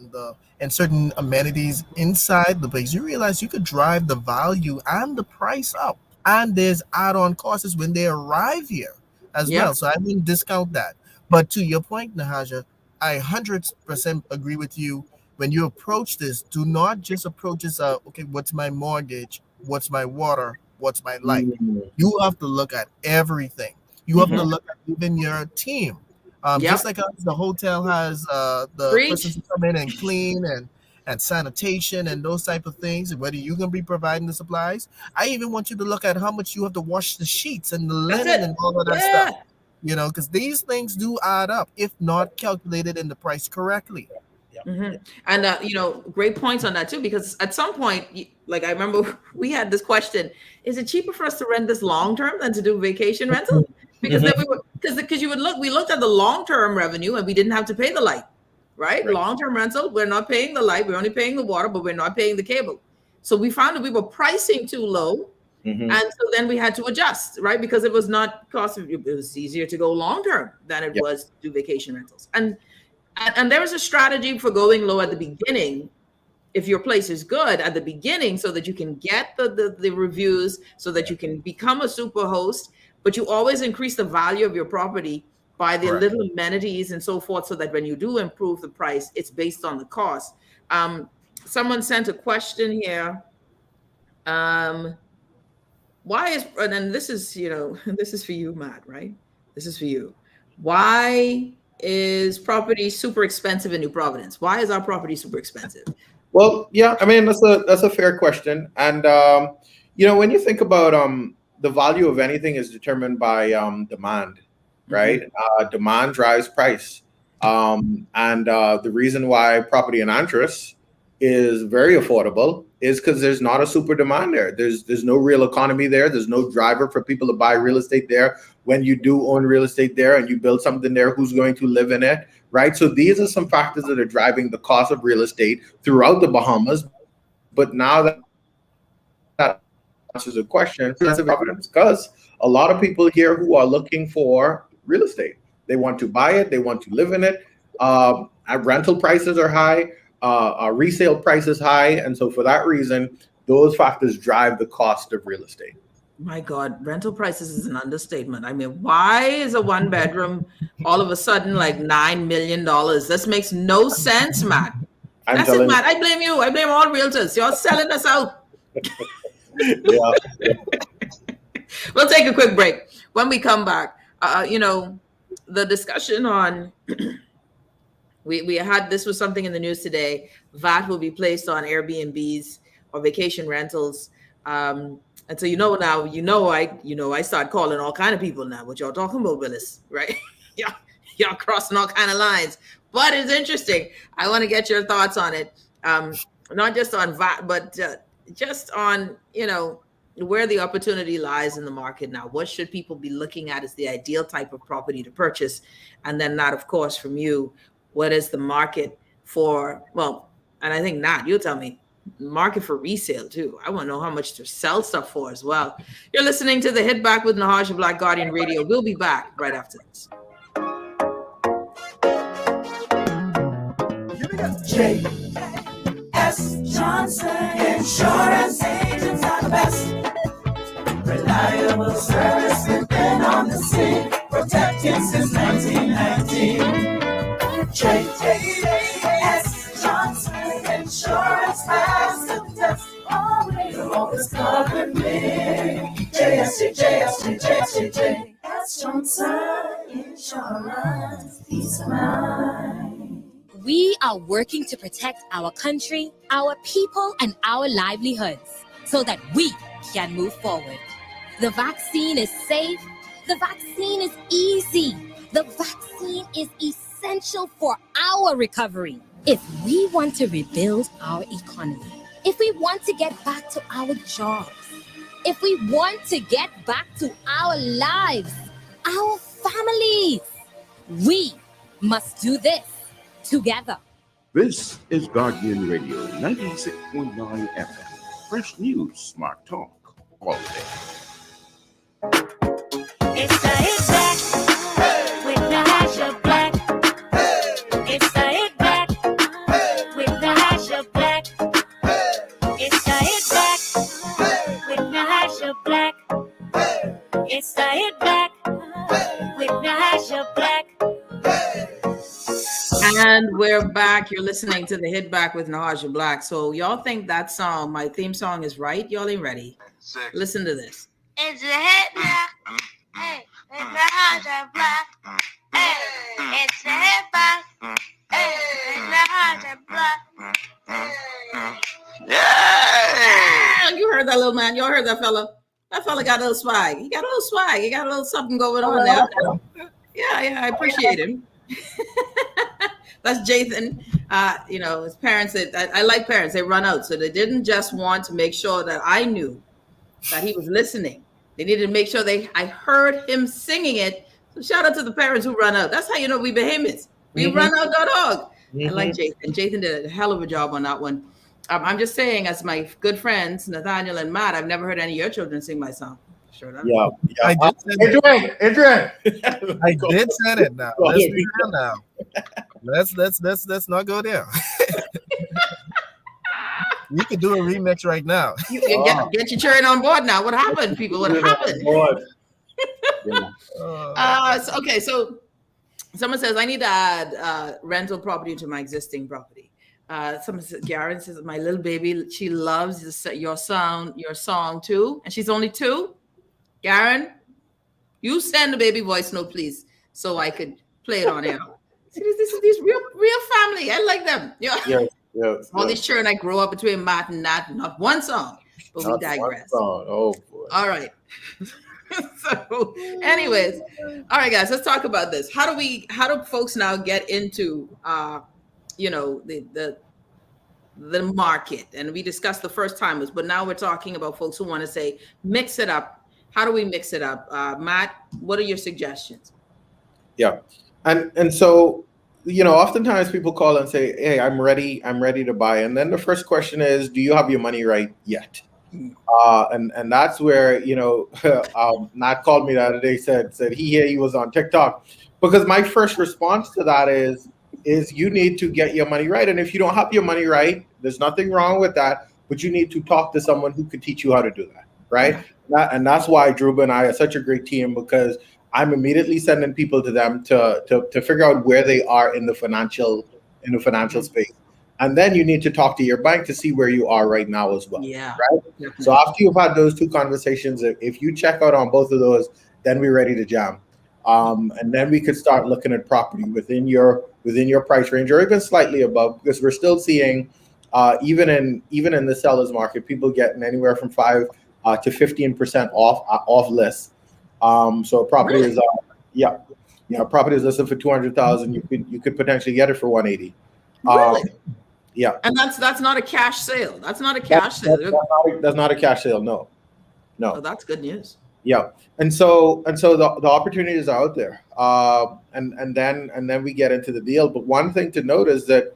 and certain amenities inside the place, you realize you could drive the value and the price up. And there's add-on costs when they arrive here. as Yep. well. So I wouldn't discount that. But to your point, Nahaja, I 100% agree with you. When you approach this, do not just approach this, okay, what's my mortgage? What's my water? What's my light? You have to look at everything. You have to look at even your team. Just like the hotel has the persons who come in and clean and sanitation and those type of things, and whether you're going to be providing the supplies. I even want you to look at how much you have to wash the sheets and the linen and all of that stuff. You know, because these things do add up if not calculated in the price correctly. And great points on that too, because at some point, like I remember we had this question: is it cheaper for us to rent this long term than to do vacation rental? Because then we looked at the long term revenue and we didn't have to pay the light, right? Long term rental, we're not paying the light, we're only paying the water, but we're not paying the cable. So we found that we were pricing too low. And so then we had to adjust, right? Because it was not it was easier to go long term than it was to do vacation rentals. And there is a strategy for going low at the beginning if your place is good at the beginning, so that you can get the reviews, so that you can become a super host, but you always increase the value of your property by the little amenities and so forth, so that when you do improve the price, it's based on the cost. Someone sent a question here. Why is, and then this is, this is for you, Matt, right? This is for you. Why is property super expensive in New Providence? Why is our property super expensive? Well, yeah, I mean, that's a fair question. And, when you think about the value of anything is determined by demand, right? Demand drives price. And the reason why property in Andros is very affordable is because there's not a super demand there. There's no real economy there. There's no driver for people to buy real estate there. When you do own real estate there and you build something there, who's going to live in it, right? So these are some factors that are driving the cost of real estate throughout the Bahamas. But now that answers the question, because a lot of people here who are looking for real estate, they want to buy it, they want to live in it. Rental prices are high. Resale price is high. And so for that reason, those factors drive the cost of real estate. My God, rental prices is an understatement. I mean, why is a one bedroom all of a sudden like $9 million? This makes no sense, Matt. That's it, Matt. I blame you. I blame all realtors. You're selling us out. We'll take a quick break. When we come back, the discussion on we had, this was something in the news today. VAT will be placed on Airbnbs or vacation rentals. And so I start calling all kind of people now. What y'all talking about, Willis? Right? y'all crossing all kind of lines. But it's interesting. I want to get your thoughts on it. Not just on VAT, but just on where the opportunity lies in the market now. What should people be looking at as the ideal type of property to purchase? And then that, of course, from you, what is the market for? Well, and I think Nat, you'll tell me. Market for resale too. I want to know how much to sell stuff for as well. You're listening to the Hit Back with Nahaja Black, Guardian Radio. We'll be back right after this. J.S. Johnson Insurance Agents are the best. Reliable service, we've been on the scene, protecting since 1919. J.S. Johnson Insurance has the test. Always covered me. J.S. Johnson Insurance, peace of mind. We are working to protect our country, our people, and our livelihoods so that we can move forward. The vaccine is safe. The vaccine is easy. The vaccine is essential for our recovery. If we want to rebuild our economy, if we want to get back to our jobs, if we want to get back to our lives, our families, we must do this together. This is Guardian Radio 96.9 FM. Fresh news, smart talk, all day. It's the Hit Back with Nahaja Black. It's the Hit Back with Nahaja Black. It's the Hit Back with Nahaja Black. It's the Hit Back And we're back. You're listening to the Hit Back with Nahaja Black. So y'all think that song, my theme song, is right? Y'all ain't ready. Listen to this. It's a hit back. Hey, it's Nahaja Black. Hey, it's a hit back. Hey, it's Nahaja Black. Yeah, you heard that little man. Y'all heard that fella. That fella got a little swag. He got a little swag. He got a little something going on there. Yeah, I appreciate him. That's Jathan. His parents, I like parents. They run out. So they didn't just want to make sure that I knew that he was listening. They needed to make sure I heard him singing it. So shout out to the parents who run out. That's how you know we Bahamians. We run out the dog. I like Jathan. Jathan did a hell of a job on that one. I'm just saying, as my good friends, Nathaniel and Matt, I've never heard any of your children sing my song. Sure enough. Yeah. I did say Adrian. I did say it now. Let's be real now. Let's not go there. We could do a remix right now. You get your children on board now. What happened, people? What happened? So someone says I need to add rental property to my existing property. Someone says, Garen says, my little baby, she loves your song too, and she's only 2. Garen, you send the baby voice note, please, so I could play it on air. See, these real family. I like them. Yeah. Yes. All these children I grow up between Matt and Nat, not one song, but we digress. Oh boy. All right. So, anyways, all right, guys, let's talk about this. How do folks now get into the market? And we discussed the first timers, but now we're talking about folks who want to say mix it up. How do we mix it up? Matt, what are your suggestions? Yeah. And so, oftentimes people call and say, hey, I'm ready to buy. And then the first question is, do you have your money right yet? And that's where, Nat called me the other day, said he was on TikTok, because my first response to that is you need to get your money right. And if you don't have your money right, there's nothing wrong with that, but you need to talk to someone who could teach you how to do that. Right. And that's why Druba and I are such a great team, because I'm immediately sending people to them to figure out where they are in the financial space. And then you need to talk to your bank to see where you are right now as well. Yeah. Right. Definitely. So after you've had those 2 conversations, if you check out on both of those, then we're ready to jam. And then we could start looking at property within your price range, or even slightly above, because we're still seeing even in the seller's market, people getting anywhere from 5 to 15% off list. So property is property is listed for 200,000. You could potentially get it for 180. Really? Yeah. And that's not a cash sale. That's not a cash sale. That's not a cash sale. No. Oh, that's good news. Yeah. And so the opportunities are out there. And then we get into the deal. But one thing to note is that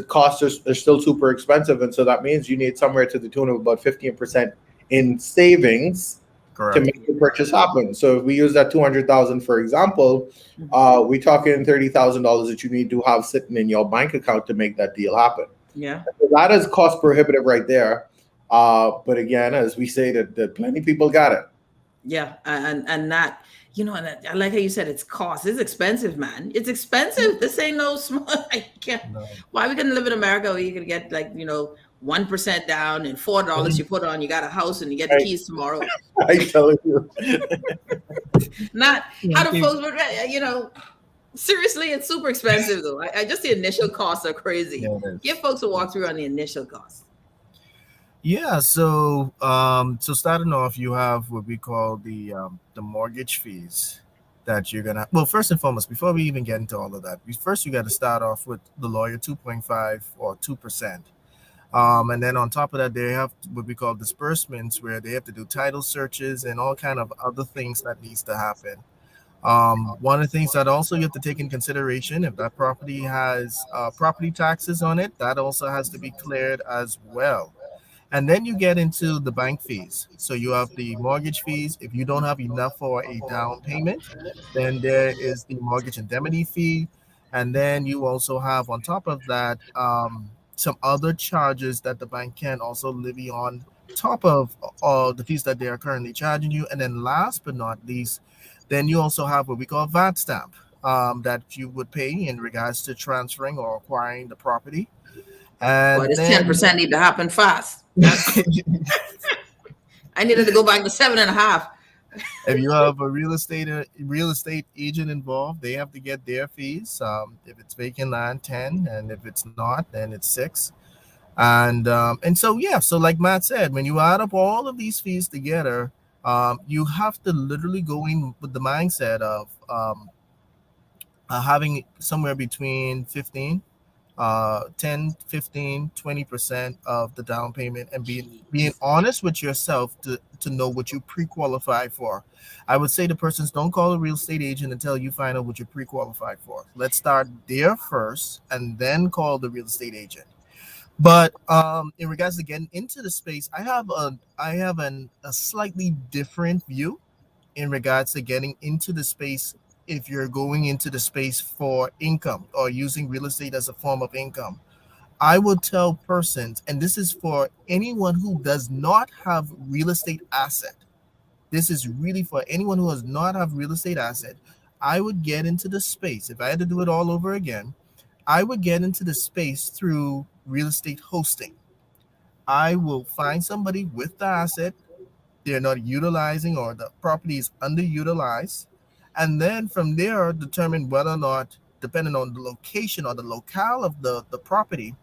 costs are still super expensive. And so that means you need somewhere to the tune of about 15% in savings. Correct. To make the purchase happen. So if we use that 200,000, for example, we're talking $30,000 that you need to have sitting in your bank account to make that deal happen. Yeah. So that is cost prohibitive right there. But again, as we say, that plenty of people got it. Yeah. And that, and I like how you said it's cost. It's expensive, man. It's expensive. This ain't no small. I can't. No. Why we gonna live in America where you can get 1% down and $4 you put on, you got a house and you get the keys tomorrow. I tell you. Not how do folks, seriously, it's super expensive though. I just the initial costs are crazy. Yeah, give folks a walkthrough on the initial costs. Yeah, so starting off, you have what we call the mortgage fees that you're gonna. Well, first and foremost, before we even get into all of that, you got to start off with the lawyer 2.5 or 2%. And then on top of that, they have what we call disbursements, where they have to do title searches and all kind of other things that needs to happen. One of the things that also you have to take in consideration, if that property has property taxes on it, that also has to be cleared as well. And then you get into the bank fees. So you have the mortgage fees. If you don't have enough for a down payment, then there is the mortgage indemnity fee. And then you also have on top of that, some other charges that the bank can also levy on top of all the fees that they are currently charging you. And then last but not least, then you also have what we call VAT stamp. that you would pay in regards to transferring or acquiring the property. And But this then 10% need to happen fast. I needed to go back to 7.5. if you have a real estate agent involved, they have to get their fees. If it's vacant land, 10, and if it's not, then it's 6. And so yeah, so like Matt said, when you add up all of these fees together, you have to literally go in with the mindset of having somewhere between 10, 15, 20% of the down payment, and being honest with yourself to know what you pre-qualify for. I would say to persons, don't call a real estate agent until you find out what you're pre-qualified for. Let's start there first and then call the real estate agent. But in regards to getting into the space, I have a slightly different view in regards to getting into the space. If you're going into the space for income or using real estate as a form of income, I would tell persons, and this is for anyone who does not have real estate asset. This is really for anyone who does not have real estate asset. I would get into the space. If I had to do it all over again, I would get into the space through real estate hosting. I will find somebody with the asset they're not utilizing, or the property is underutilized. And then from there, determine whether or not, depending on the location or the locale of the property,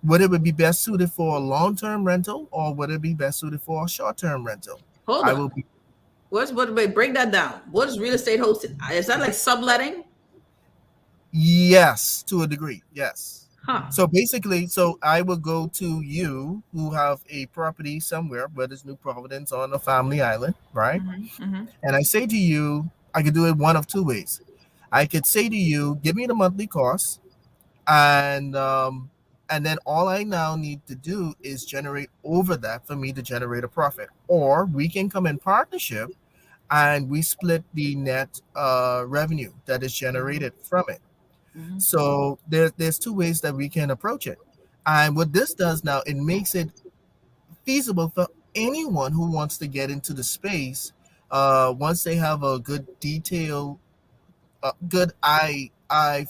whether it would be best suited for a long-term rental or whether it be best suited for a short-term rental. Hold on. Break that down. What is real estate hosting? Is that like subletting? Yes, to a degree. Yes. Huh. So basically, so I will go to you who have a property somewhere, whether it's New Providence on a family island, right? Mm-hmm. And I say to you, I could do it one of two ways. I could say to you, give me the monthly cost, and then all I now need to do is generate over that for me to generate a profit. Or we can come in partnership and we split the net revenue that is generated from it. Mm-hmm. So there's two ways that we can approach it. And what this does now, it makes it feasible for anyone who wants to get into the space once they have a good good eye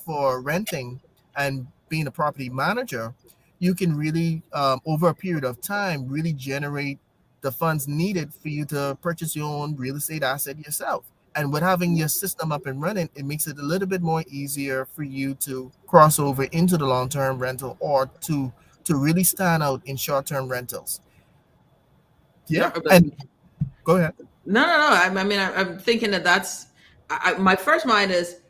for renting and being a property manager. You can really over a period of time really generate the funds needed for you to purchase your own real estate asset yourself. And with having your system up and running, it makes it a little bit more easier for you to cross over into the long-term rental, or to really stand out in short-term rentals. Yeah. And go ahead. No. I'm thinking that's my first mind is,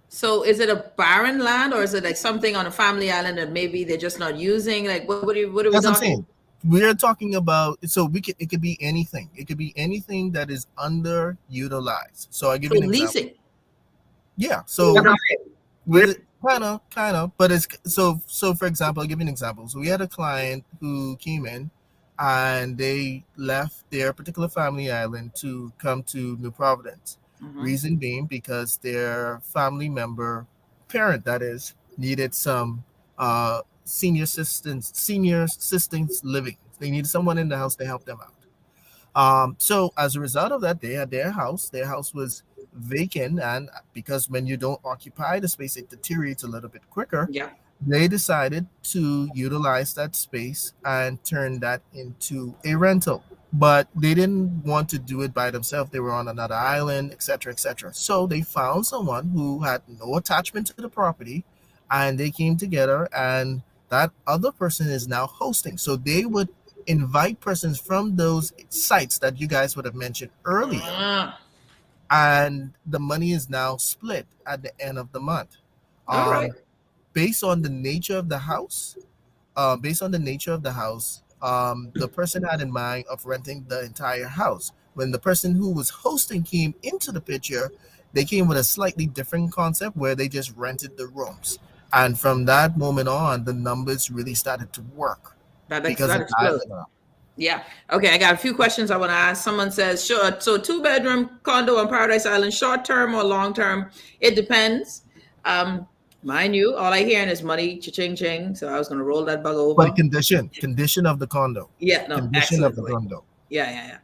so is it a barren land, or is it like something on a family island that maybe they're just not using? Like what are we That's what I'm talking? saying. We're talking about, so it could be anything. It could be anything that is underutilized. So I give you an example. Leasing. Yeah. So we're kind of, but it's so for example, I'll give you an example. So we had a client who came in and they left their particular family island to come to New Providence. Mm-hmm. Reason being because their family member, parent that is, needed some senior assistance living. They needed someone in the house to help them out. So as a result of that, they had their house. Their house was vacant, and because when you don't occupy the space, it deteriorates a little bit quicker. Yeah. They decided to utilize that space and turn that into a rental. But they didn't want to do it by themselves. They were on another island, etc., etc. So they found someone who had no attachment to the property, and they came together, and that other person is now hosting. So they would invite persons from those sites that you guys would have mentioned earlier, and the money is now split at the end of the month. All right. Based on the nature of the house, the person had in mind of renting the entire house. When the person who was hosting came into the picture, they came with a slightly different concept where they just rented the rooms. And from that moment on, the numbers really started to work. That exploded. Yeah. Okay. I got a few questions I want to ask. Someone says, sure. So 2-bedroom condo on Paradise Island, short term or long term? It depends. Mind you, all I hearing is money, cha-ching, ching. So I was going to roll that bug over. But condition of the condo. Yeah. No. Condition of the condo. Yeah.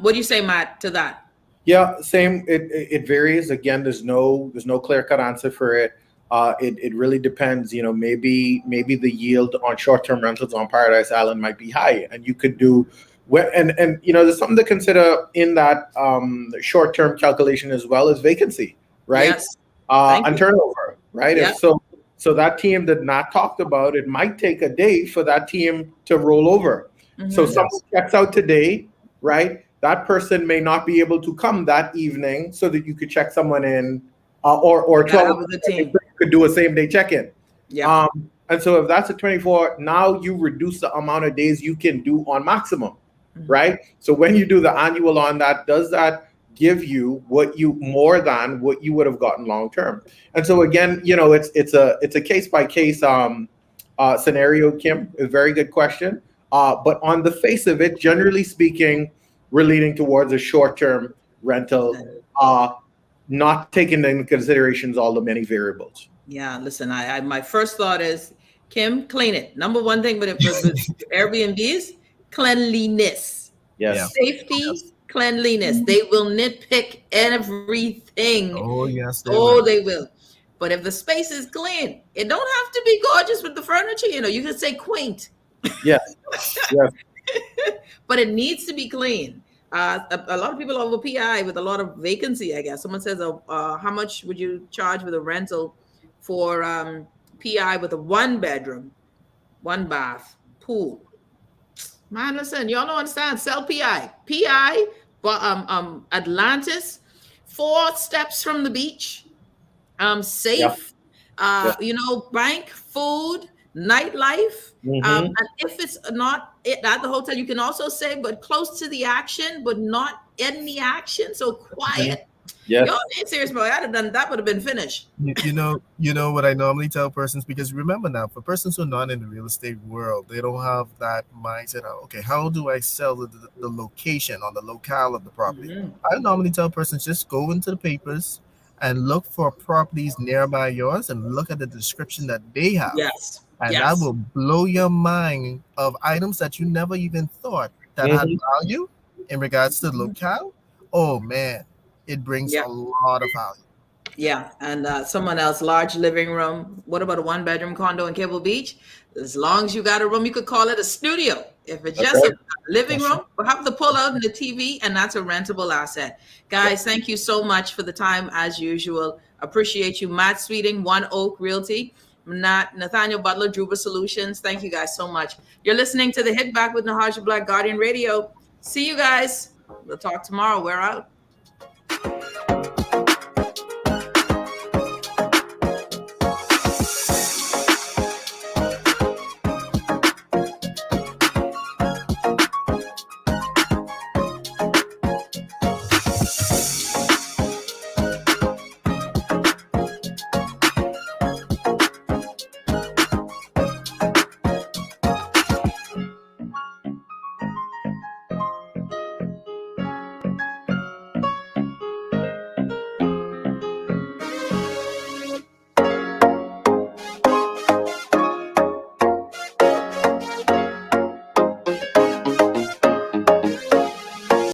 What do you say, Matt, to that? Yeah, same. It varies. Again, there's no clear cut answer for it. It really depends. Maybe the yield on short term rentals on Paradise Island might be high, and you could do. And there's something to consider in that short term calculation as well as vacancy, right? Yes. And turnover, right? Yeah. If so that team that Nat talked about, it might take a day for that team to roll over. So someone checks out today, right? That person may not be able to come that evening, so that you could check someone in, or 12 with the team. could do a same day check in. Yeah. And so if that's a 24, now you reduce the amount of days you can do on maximum, right? So when you do the annual on that, does that give you more than what you would have gotten long term? And so again, it's a case by case scenario, Kim. A very good question. But on the face of it, generally speaking, we're leaning towards a short-term rental, not taking into considerations all the many variables. Yeah, listen, I my first thought is, Kim, clean it. Number one thing with Airbnbs, cleanliness. Yes. Safety, cleanliness. They will nitpick everything. Oh, yes. They will. But if the space is clean, it don't have to be gorgeous with the furniture. You can say quaint. Yes. Yes. But it needs to be clean. A lot of people over PI with a lot of vacancy, I guess. Someone says, how much would you charge with a rental for PI with a 1-bedroom, 1-bath, pool? Man, listen, y'all don't understand. Sell PI. PI, Atlantis, 4 steps from the beach, safe, bank, food, nightlife. And if it's not at the hotel, you can also say, but close to the action, but not in the action. So quiet. Yes. Y'all ain't serious, bro. I'd have done that, would have been finished. You know what I normally tell persons, because remember now, for persons who are not in the real estate world, they don't have that mindset of, okay, how do I sell the location or the locale of the property? I normally tell persons, just go into the papers and look for properties nearby yours and look at the description that they have. Yes. And that will blow your mind of items that you never even thought that had value in regards to the locale. Oh man, it brings a lot of value. Yeah, and someone else, large living room. What about a 1-bedroom condo in Cable Beach? As long as you got a room, you could call it a studio. If it's just a living room, we'll have the pull out and the TV, and that's a rentable asset. Guys, thank you so much for the time as usual. Appreciate you. Matt Sweeting, One Oak Realty. Nathaniel Butler, Druba Solutions. Thank you guys so much. You're listening to the Hit Back with Nahaja Black, Guardian Radio. See you guys. We'll talk tomorrow. We're out.